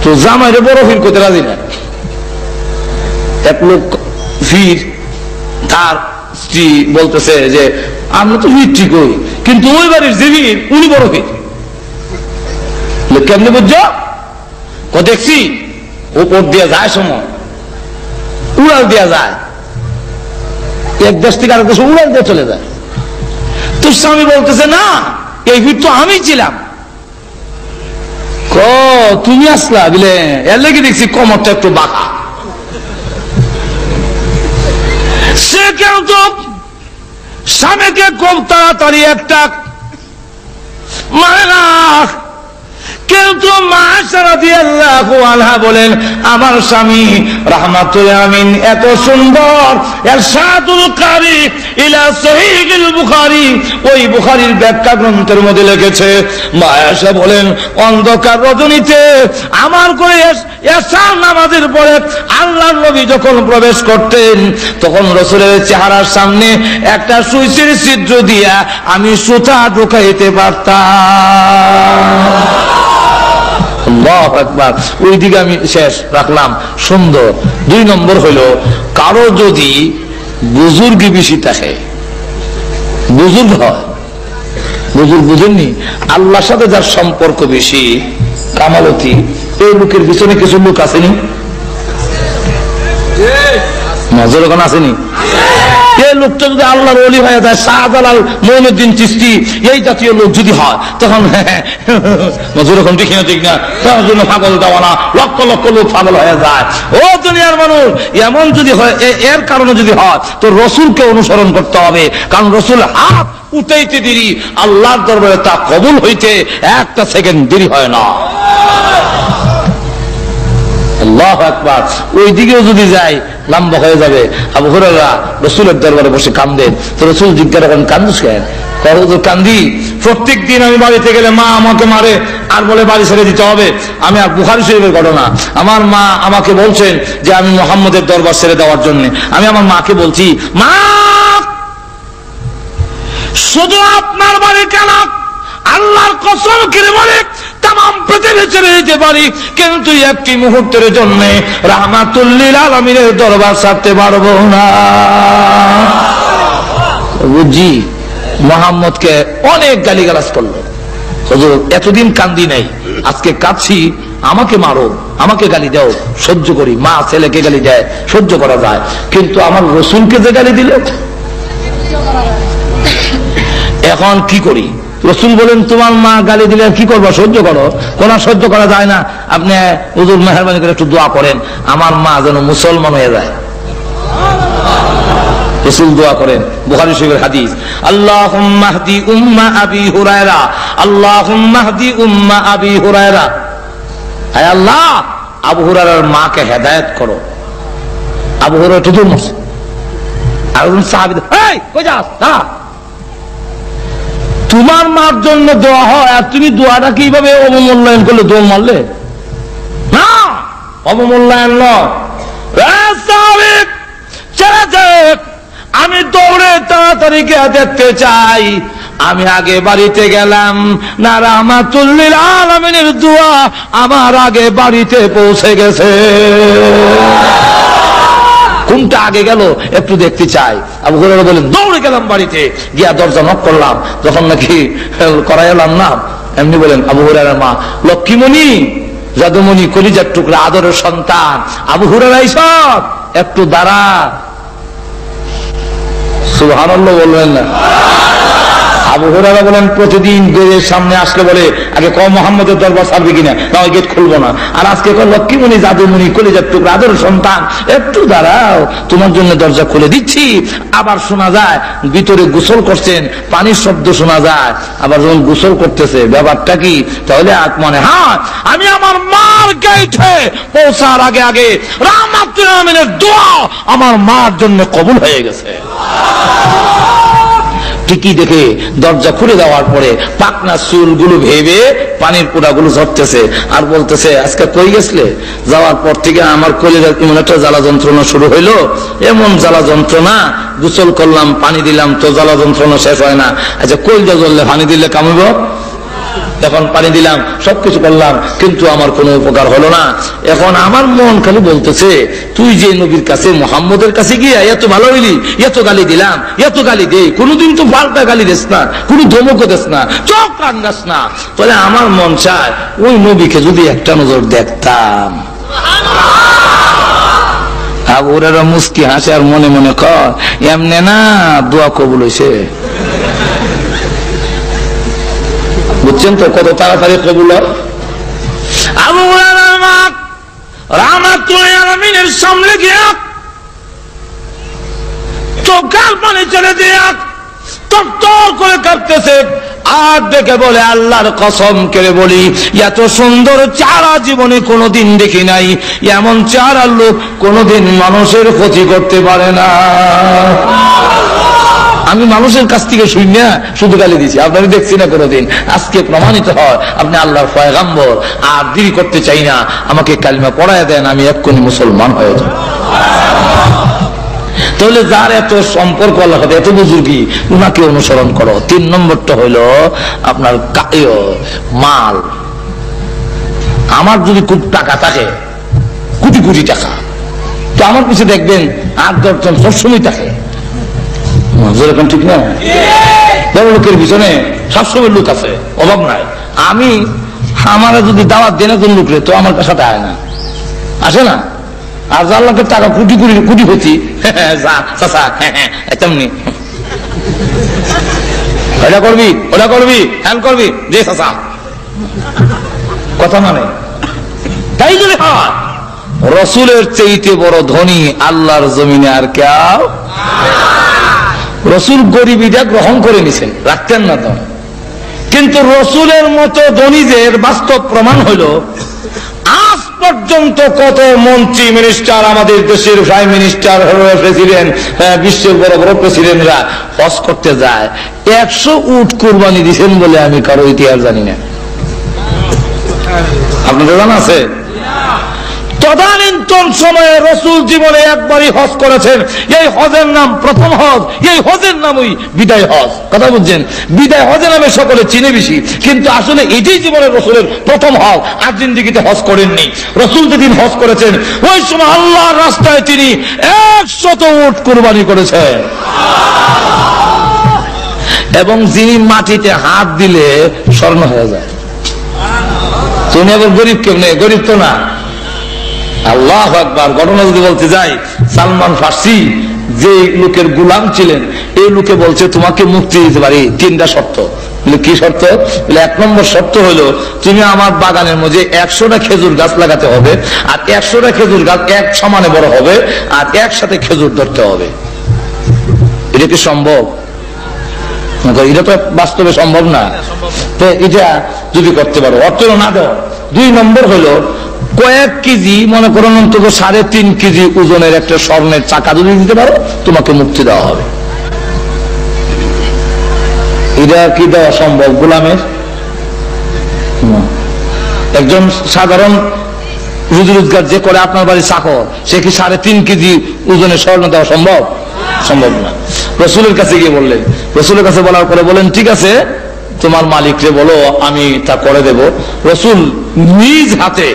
তো জামাইরে বড় ভিড় করতে রাজি না। এক লোক ভিড়, তার স্ত্রী বলতেছে যে আমরা তো ভিড় ঠিক হই, কিন্তু ওই বাড়ির যে ভিড় উনি বড় ভিড়। কেমনি বুঝছো? দেখছি উপর দিয়ে যায় সময় উড়াল দেওয়া যায়, এক দেশ থেকে আরেক দেশে উড়াল দিয়ে চলে যায়। তোর স্বামী বলতেছে না এই ভিড় তো আমি ছিলাম। তুমি আসলা বলে এর লেগে দেখছি কমরটা একটু বাঁকা। সে কেন তো খুব তাড়াতাড়ি একটা মারা। কিন্তু মা আয়েশা রাদিয়াল্লাহু আনহা বলেন, আমার স্বামী রাহমাতুল আমিন এত সুন্দর ইরশাদুল কারি ইলা সহিহুল বুখারী, ওই বুখারীর ব্যাখ্যা গ্রন্থের মধ্যে লিখেছে, মা আয়েশা বলেন অন্ধকার রজনীতে আমার করে এশার নামাজের পরে আল্লাহর নবী যখন প্রবেশ করতেন তখন রাসূলের চেহারার সামনে একটা সুইচের ছিদ্র দিয়া আমি সুতা ঢুকাইতে পারতাম। আল্লাহু আকবার। ওই দিকে আমি শেষ রাখলাম, সুন্দর। 2 নম্বর হলো, কারো যদি বুজুর্গ বেশি থাকে, বুজুর্গ হয়, বুজুর্গ বুঝেননি, আল্লাহর সাথে যার সম্পর্ক বেশি, কামালতি, এই লোকের পিছনে কিছু লোক আসেনি, নজর ওখানে আসেনি। এই লোকটা যদি আল্লাহর ওলি হয়ে যায়, শাহজালাল, মঈনুদ্দিন চিশতি, এই জাতীয় লোক যদি হয়, তখন নজর ওখান ঠিক না, ঠিক না, তার জন্য পাগল দেওয়ানা, লক্ষ লক্ষ লোক পাগল হয়ে যায়। ও দুনিয়ার মানুষ, এমন যদি হয়, এর কারণে যদি হয়, তো রসুলকে অনুসরণ করতে হবে। কারণ রসুল হাত উঠাইতে দেরি, আল্লাহর দরবারে তা কবুল হইতে 1 সেকেন্ড দেরি হয় না। আল্লাহু আকবার। ওই দিকেও যদি যাই লম্বা হয়ে যাবে। আবু হুরায়রা রাসূলের দরবারে বসে কান্দেন, তো রাসূল জিজ্ঞাসা করেন, কান্দুস কেন? কান্দি, প্রত্যেক দিন আমি বাড়িতে গেলে মা আমাকে মারে আর বলে বাড়ি ছেড়ে দিতে হবে। আমি বুখারী শরীফের ঘটনা, আমার মা আমাকে বলছেন যে আমি মুহাম্মদের দরবার ছেড়ে দেওয়ার জন্য। আমি আমার মাকে বলছি, মা শুধু আপনার বাড়ি কেন, আল্লাহর কসম করে বলে তাম পৃথিবী ছেড়ে দিতে পারি, কিন্তু একটি মুহূর্তের জন্য রাহমাতুল লিল আলামিনের দরবার ছাড়তে পারবো না। বুঝি মুহাম্মদকে অনেক গালিগালাজ করলো। হুজুর এতদিন কান্দি নাই, আজকে কাঁদছি, আমাকে মারো, আমাকে গালি দাও, সহ্য করি। মা ছেলেকে গালি দেয়, সহ্য করা যায়, কিন্তু আমার রসুলকে যে গালি দিল, এখন কি করি? রসুল বলেন তোমার মা গালি দিলে কি করবো? সহ্য করো। কোন সহ্য করা যায় না। আপনি হুজুর মেহরবানি করে একটু দোয়া করেন আমার মা যেন মুসলমান হয়ে যায়। রসুল দোয়া করেন, বুখারী শরীফের হাদিস, আল্লাহুম্মা হদি উম্মা আবি হুরায়রা, আল্লাহুম্মা হদি উম্মা আবি হুরায়রা। হে আল্লাহ, আবু হুরায়রার মাকে হেদায়েত করো। আবু হুরায়রা তো দৌড় মারছে, আর সাহাবী, এই কই যাস? দাঁড়া, তোমার মার জন্য দোয়া হয় আর তুমি দোয়াটা কিভাবে অবমূল্যায়ন করলে? দৌড় মারলে না, অবমূল্যায়ন নয়। আমি দৌড়ে তাড়াতাড়ি গিয়ে দেখতে চাই। আমি আগে বাড়িতে গেলাম না, রাহমাতুল লিল আলামিনের দোয়া আমার আগে বাড়িতে পৌঁছে গেছে। কোনটা আগে গেল একটু দেখতে চাই। আবু হুরায়রা বলেন, দৌড়ে গেলাম বাড়িতে, গিয়া দরজা নক করলাম, যখন নাকি করাই এলাম না, এমনি বলেন আবু হুরায়রার মা, লক্ষ্মীমণি, জাদুমণি, কলিজার টুকরা, আদরের সন্তান আবু হুরায়রা, সব একটু দাঁড়া। সুবহানাল্লাহ বলবেন না? আবু হুরায়রা বলেন, প্রতিদিন গেটের সামনে আসলে বলে আগে কম মুহাম্মদের দরবার ছাড়বে কিনা, না ওই গেট খুলবো না। আর আজকে লক্ষ্মীমণি, জাদুমণি, কলিজার টুকরা, আদরের সন্তান, একটু দাঁড়াও, তোমার জন্য দরজা খুলে দিচ্ছি। আবার শোনা যায় ভিতরে গোসল করছেন, পানির শব্দ শোনা যায়। আবার যখন গোসল করতেছে, ব্যাপারটা কি? তাহলে মনে হয় আমি আমার মার গেটে পৌঁছার আগে আগে রাহমাতুল আমিনের দোয়া আমার মার জন্য কবুল হয়ে গেছে। ঠিকই দেখে দরজা খুলে দেওয়ার পরে পাকনা চুলগুলো ভেবে পানির পোড়াগুলো ঝরতেছে আর বলতেছে, আজকে কই গেছিলে? যাওয়ার পর থেকে আমার কলিজার এমন একটা জ্বালা যন্ত্রণা শুরু হইলো, এমন জ্বালা যন্ত্রণা, গোসল করলাম, পানি দিলাম, তো জ্বালা যন্ত্রণা শেষ হয় না। আচ্ছা কলিজা জ্বললে পানি দিলে কামড়ব? এখন পানি দিলাম, সবকিছু করলাম, কিন্তু আমার কোনো উপকার হলো না। এখন আমার মন খালি বলতেছে, তুই যে নবীর কাছে, মুহাম্মদের কাছে গিয়ে এত ভালো হইলি, এত গালি দিলাম, এত গালি দেই, কোনোদিন তো পাল্টা গালি দিস না, কোনো ধমকও দিস না, চোখ রাঙ্গাস না। তাহলে আমার মন চায় ওই নবীকে যদি একটা নজর দেখতাম। আবু হুরায়রা মুস্কি হাসে আর মনে মনে কয়, এমনে না দোয়া কবুল হইছে। বুঝছেন তো কত তাড়াতাড়ি কবুল হয়? আবু হুরায়রার মা রাহমাতুল লিল আলামিনের সামনে গিয়া চোখের পানি ছেড়ে দিয়া তরতর করে কাঁপতেছে, আর ডেকে বলে আল্লাহর কসম করে বলি, এত সুন্দর চেহারা জীবনে কোনোদিন দেখি নাই, এমন চেহারার লোক কোনোদিন মানুষের ক্ষতি করতে পারে না। আমি মানুষের কাছ থেকে শুনি না, শুধু গালি দিছি, আপনাকে দেখছি না কোনোদিন। আজকে প্রমাণিত হয় আপনি আল্লাহর পয়গম্বর। আর দেরি করতে চাই না, আমাকে কালিমা পড়ায় দেন, আমি এক্ষুনি মুসলমান হয়ে যাব। তাহলে যার এত সম্পর্ক আল্লাহর সাথে, এত বুজুর্গি, উনাকে অনুসরণ করো। 3 নম্বরটা হইল আপনার মাল। আমার যদি খুব টাকা থাকে, কোটি কোটি টাকা, তো আমার পিছিয়ে দেখবেন 8-10 জন সবসময় থাকে, যেরকম ঠিক না? বড় লোকের পিছনে সবসময় লোক আছে, অভাব নাই। আমি আমার যদি দাওয়াত দেন কোন লোক, তো আমার সাথে আয় না, আসে না। আর যার লোকের টাকা কোটি কোটি কোটি হচ্ছি, তেমনি ওটা করবি, ওটা করবি, হ্যান করবি, যে চাচা কথা মানে। তাই যদি হয়, রসুলের চেয়েতে বড় ধনী আল্লাহর জমিনে আর কেউ। রসুল গরিবিটা গ্রহণ করে নিছেন, রাখতেন না তো, কিন্তু রসুলের মতো ধনীদের বাস্তব প্রমাণ হইল আজ পর্যন্ত কত মন্ত্রী মিনিস্টার, আমাদের দেশের প্রাইম মিনিস্টার, প্রেসিডেন্ট, বিশ্বের বড় বড় প্রেসিডেন্টরা হজ করতে যায়, 100 উট কুরবানি দিচ্ছেন বলে আমি কারো ইতিহাস জানি না। আপনাদের জানা আছে? তদানীন্তন সময়ে রসুল জীবনে একবারই হজ করেছেন, এই হজের নাম প্রথম হজ, এই হজের নামই বিদায় হজ। কথা বুঝছেন? বিদায় হজের নামে সকলে চিনে বেশি, কিন্তু আসলে এটাই জীবনের রসুলের প্রথম হজ। আর জিন্দেগিতে হজ করেননি। রসুল যেদিন হজ করেছেন, ওই সময় আল্লাহর রাস্তায় তিনি 100 উট কুরবানি করেছেন। এবং যিনি মাটিতে হাত দিলে স্বর্ণ হয়ে যায়। তুমি আবার গরিব কেমনে? গরিব তো না। আল্লাহু আকবার। ঘটনা যদি বলতে যাই, সালমান ফার্সি যে লোকের গোলাম ছিলেন, এই লোকে বলছে তোমাকে মুক্তি দিতে পারি, 3টা শর্ত। কি শর্ত? 1 নম্বর শর্ত হলো তুমি আমার বাগানের মধ্যে 100টা খেজুর গাছ লাগাতে হবে, আর 100টা খেজুর গাছ এক সমানে বড় হবে, আর একসাথে খেজুর ধরতে হবে। এটা কি সম্ভব? এটা তো বাস্তবে সম্ভব না। তো এটা যদি করতে পারো, অর্থ না দাও। 2 নম্বর হলো কয়েক কেজি, মনে করুন অন্তত 3.5 কেজি ওজনের একটা স্বর্ণের চাকা যদি দিতে পারো, তোমাকে মুক্তি দেওয়া হবে। এটা কি দেওয়া সম্ভব গোলামের? একজন সাধারণ রুজি রোজগার যে করে আপনার বাড়ি চাকর, সে কি 3.5 কেজি ওজনের স্বর্ণ দেওয়া সম্ভব? সম্ভব না। রসুলের কাছে গিয়ে বললেন, রসুলের কাছে বলার পরে বলেন ঠিক আছে, তোমার মালিককে বলো আমি তা করে দেব। রসুল নিজ হাতে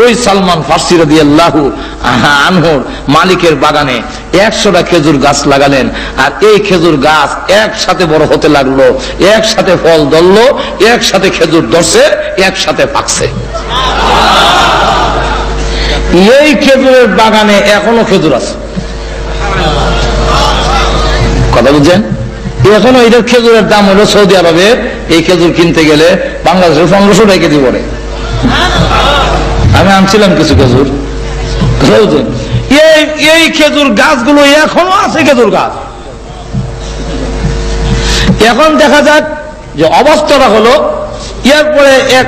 ওই সালমান ফার্সি রাদিয়াল্লাহু আনহুর মালিকের বাগানে 100টা খেজুর গাছ লাগালেন, আর এই খেজুর গাছ একসাথে বড় হতে লাগলো, একসাথে ফল ধরলো, একসাথে খেজুর ধরছে, একসাথে পাকছে। এই খেজুরের বাগানে এখনো খেজুর আছে। কথা বুঝছেন? এখনো এটার খেজুরের দাম হলো সৌদি আরবে এই খেজুর কিনতে গেলে বাংলাদেশের 1500 টাকা কেজি পড়ে। আমি আনছিলাম কিছু খেজুর। এই খেজুর গাছগুলো এখনো আছে, খেজুর গাছ। এখন দেখা যাক যে অবস্থাটা হলো, এরপরে এক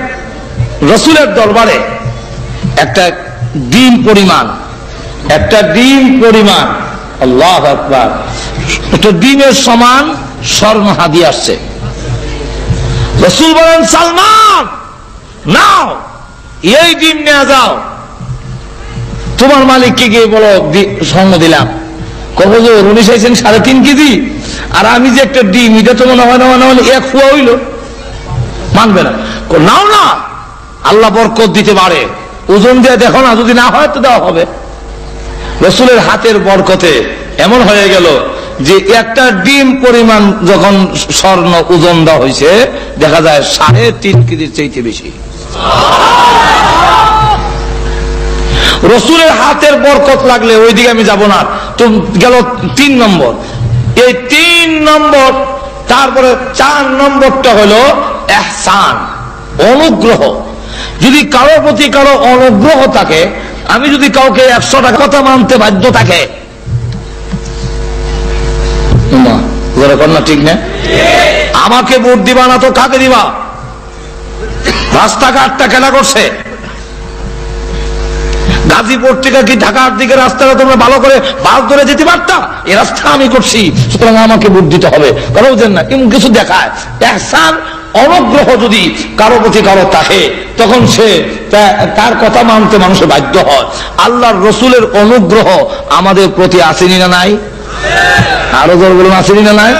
রসুলের দরবারে একটা ডিম পরিমাণ, আল্লাহু আকবার, একটা ডিমের সমান স্বর্ণ হাদিয়া আসছে। রসুল বলেন সালমান নাও, এই ডিম নিয়ে যাও, তোমার মালিককে গিয়ে বলো স্বর্ণ দিলাম। কব যে উনি চাইছেন 3.5 কেজি, আর আমি যে একটা ডিম, এটা তো মনে হয় না 1 ফুয়া হইল, মানবে না। নাও না, আল্লাহ বরকত দিতে পারে, ওজন দিয়ে দেখো না, যদি না হয় তো দেওয়া হবে। রসুলের হাতের বরকতে এমন হয়ে গেল যে একটা ডিম পরিমাণ যখন স্বর্ণ ওজন দেওয়া হয়েছে, দেখা যায় 3.5 কেজির চাইতে বেশি। রসুলের হাতের বরকত লাগলে ওইদিকে আমি যাব না। তো গেল 3 নম্বর। এই 3 নম্বর, তারপরে 4 নম্বরটা হলো ইহসান, অনুগ্রহ। যদি কারোর প্রতি কারো অনুগ্রহ থাকে, আমি যদি কাউকে 100 টাকা কথা মানতে বাধ্য থাকে, না ঠিক না? আমাকে ভোট দিবা না তো কাকে দিবা? রাস্তাঘাটটা খেলা করছে। গাজীপুর থেকে কি ঢাকার দিকে রাস্তাটা তোমরা ভালো করে বাস ধরে যেতে পারতা? এই রাস্তা আমি করছি, সুতরাং আমাকে ভোট দিতে হবে। কথা বুঝেন না? এমন কিছু দেখায়। ইহসান অনুগ্রহ যদি কারো প্রতি কারো থাকে, তখন সে তার কথা মানতে মানুষ বাধ্য হয়। আল্লাহর রসুলের অনুগ্রহ আমাদের প্রতি আসেনি না নাই? আরো জোর বলুন, আসেনি না নাই?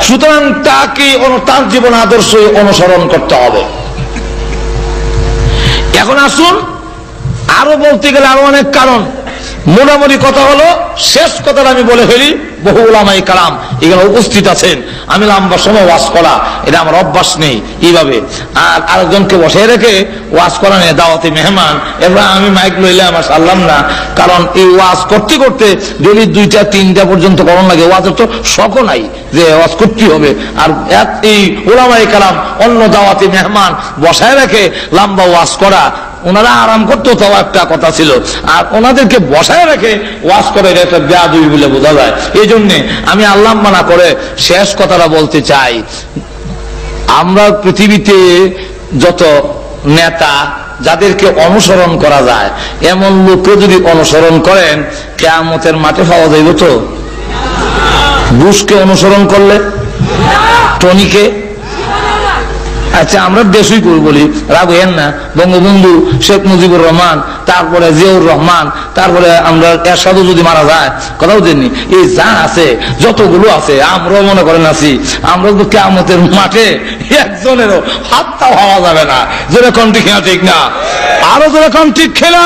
সুতরাং তাকে তার জীবন আদর্শ অনুসরণ করতে হবে। এখন আসুন, আরো বলতে গেলে আরো অনেক কারণ। মোটামুটি কথা হলো, শেষ কথাটা আমি বলে ফেলি। বহু উলামায়ে কেরাম এখানে উপস্থিত আছেন। আমি লম্বা সময় ওয়াজ করা এটা আমার অভ্যাস নেই এইভাবে, আর আরেকজনকে বসে রেখে ওয়াজ করা নেই, দাওয়াতি মেহমান। এবার আমি মাইক লইলে আমার সারলাম না, কারণ এই ওয়াজ করতে করতে ডেলি 2টা 3টা পর্যন্ত করণ লাগে। ওয়াজের তো শখও নাই যে ওয়াজ করতে হবে। আর এই উলামায়ে কেরাম অন্য দাওয়াতি মেহমান বসায় রেখে লম্বা ওয়াজ করা, ওনারা আরাম করতো তাও একটা কথা ছিল, আর ওনাদেরকে বসায় রেখে ওয়াজ করে একটা বেয়াদবি বলে বোঝা যায়। এই জন্য আমি আল্লাহ মানা করে শেষ কথাটা বলতে চাই। আমরা পৃথিবীতে যত নেতা যাদেরকে অনুসরণ করা যায়, এমন লোককে যদি অনুসরণ করেন, কিয়ামতের মাঠে পাওয়া যাইব তো? বুশকে অনুসরণ করলে, টনিকে, আচ্ছা আমরা দেশই করে বলি, রাগ হেন না, বঙ্গবন্ধু শেখ মুজিবুর রহমান, তারপরে জিয়াউর রহমান, তারপরে আমরা এরশাদও যদি মারা যায়, কথাও দেননি। এই যা আছে যতগুলো আছে, আমরাও মনে করেন আছি, আমরা তো কিয়ামতের মাঠে একজনেরও হাতটা হওয়া যাবে না। যেরকম ঠিক না, ঠিক না? আরো যেরকম ঠিক খেলা।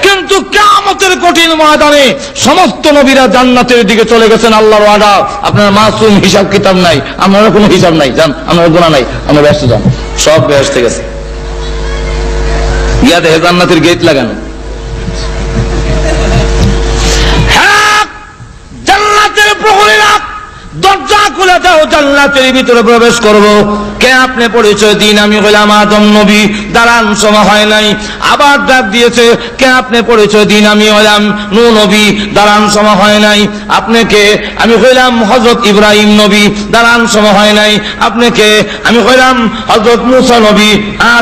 কিন্তু কিয়ামতের কঠিন ময়দানে সমস্ত নবীরা জান্নাতের দিকে চলে গেছেন, আল্লাহর ওয়াদা। আপনার মাসুম, হিসাব কিতাব নাই, আপনার কোনো হিসাব নাই, জান আপনার গুনাহ নাই, আমরা ব্যস্ত যান, সব ব্যস্ত গেছে। গিয়া দেখে জান্নাতের গেট লাগানো। হ্যাঁ, জান্নাতের প্রহরীরা দরজা খুলে দাও, জান্নাতের ভিতরে প্রবেশ করব। কে আপনি পরিচয় দিন, আমি হইলাম আদম নবী। দাঁড়ান, সময় হয় নাই, আবার ডাক দিয়েছে, কে আপনি পরিচয় দিন, আমি হইলাম নূহ নবী। দাঁড়ান, সময় হয় নাই। আপনি কে? আমি হইলাম হযরত ইব্রাহিম নবী। দাঁড়ান, সময় হয় নাই। আপনি কে? আমি হইলাম হযরত মূসা নবী।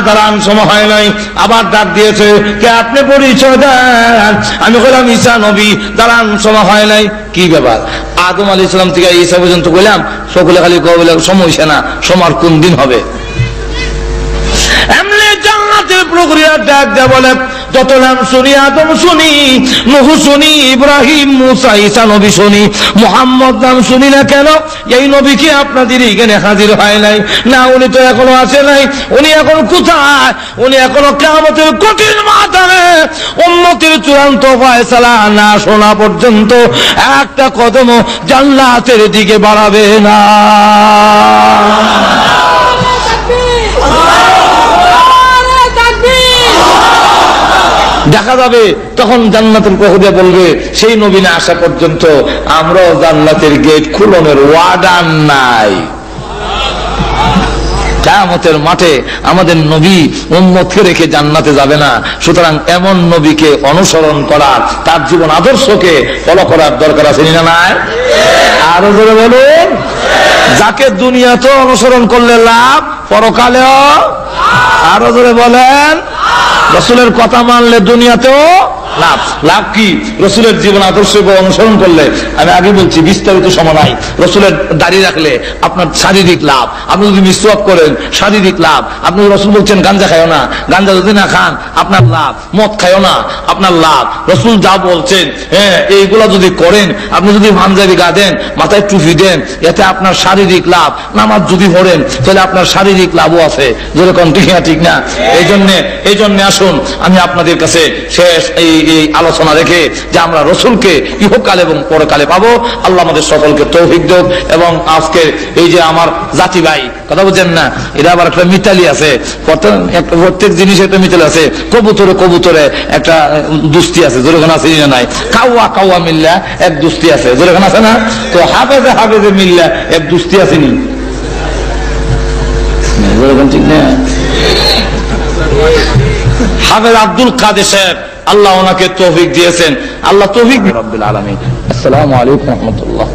দাঁড়ান, সময় হয় নাই। আবার ডাক দিয়েছে, কে আপনি পরিচয় দেন, আমি হইলাম ঈসা নবী। দাঁড়ান, সময় হয় নাই। কি ব্যাপার? আদম আলাইহিস সালাম থেকে ঈসা পর্যন্ত বললাম, সকলে খালি কবে সময় হইছে না, সময় কোন দিন হবে? এমনি জান্নাতের প্রক্রিয়া ডাক দেয়া বলে, যত নাম শুনি, আদম শুনি, নূহ শুনি, ইব্রাহিম, মূসা, ঈসা নবী শুনি, মুহাম্মদ নাম শুনি না কেন? এই নবী কি আপনাদের এখানে হাজির হয় নাই? না, উনি তো এখনো আসে নাই। উনি এখন কোথায়? উনি এখনো কিয়ামতের কঠিন ময়দানে উম্মতের চূড়ান্ত ফয়সালা না শোনা পর্যন্ত একটা কদম জান্নাতের দিকে বাড়াবে না। দেখা যাবে তখন জান্নাতের প্রহরী বলবে, সেই নবী না আসা পর্যন্ত আমরাও জান্নাতের গেট খুলনের ওয়ার্ডার নাই। কিয়ামতের মাঠে আমাদের নবী উম্মতকে রেখে জান্নাতে যাবে না। সুতরাং এমন নবীকে অনুসরণ করার, তার জীবন আদর্শকে ফলো করার দরকার আছে না নাই? আরো জোরে বলুন। যাকে দুনিয়াতেও অনুসরণ করলে লাভ, পরকালেও। আরো জোরে বলেন। রাসূলের কথা মানলে দুনিয়াতেও লাভ। লাভ কি? রাসূলের জীবন আদর্শ অনুসরণ করলে, আমি আগে বলছি বিস্তারিত সময় নাই, রাসূলের দাড়ি রাখলে আপনার শারীরিক লাভ। আপনি যদি মিসওয়াক করেন, শারীরিক লাভ। আপনি রাসূল বলছেন গাঞ্জা খাইও না, গাঞ্জা যদি না খান আপনার লাভ। মদ খাইও না, আপনার লাভ। রাসূল যা বলছেন, হ্যাঁ, এইগুলা যদি করেন, আপনি যদি পাঞ্জাবি গা দেন, মাথায় টুপি দেন, এতে আপনার শারীরিক লাভ। নামাজ যদি পড়েন, তাহলে আপনার শারীরিক লাভও আছে। যেরকম ঠিক না, ঠিক না? এই জন্য আসুন, আমি আপনাদের কাছে শেষ এই আলোচনা রেখে যে আমরা রসুলকে ইহকাল এবং পরকালে পাবো, আল্লাহ আমাদের সকলকে তৌফিক দেন। এবং আজকে এই যে আমার জাতি ভাই, কথা বুঝছেন না, এটা আবার একটা মিতালি আছে, প্রত্যেক জিনিসে একটা মিতালি আছে। কবুতরে একটা দুস্তি আছে, যেরকম আছে না নাই? কাউয়া মিল্লা এক দুস্তি আছে, যেরকম আছে না? তো হাফেজে মিল্লা এক দুস্তি আছে নি, যেরকম ঠিক না? হাফেজ আব্দুল কাদের সাহেব, আল্লাহ ওনাকে তৌফিক দিয়েছেন। আল্লাহ তৌফিক। রাব্বিল আলামিন। আসসালামু আলাইকুম ওয়া রাহমাতুল্লাহ।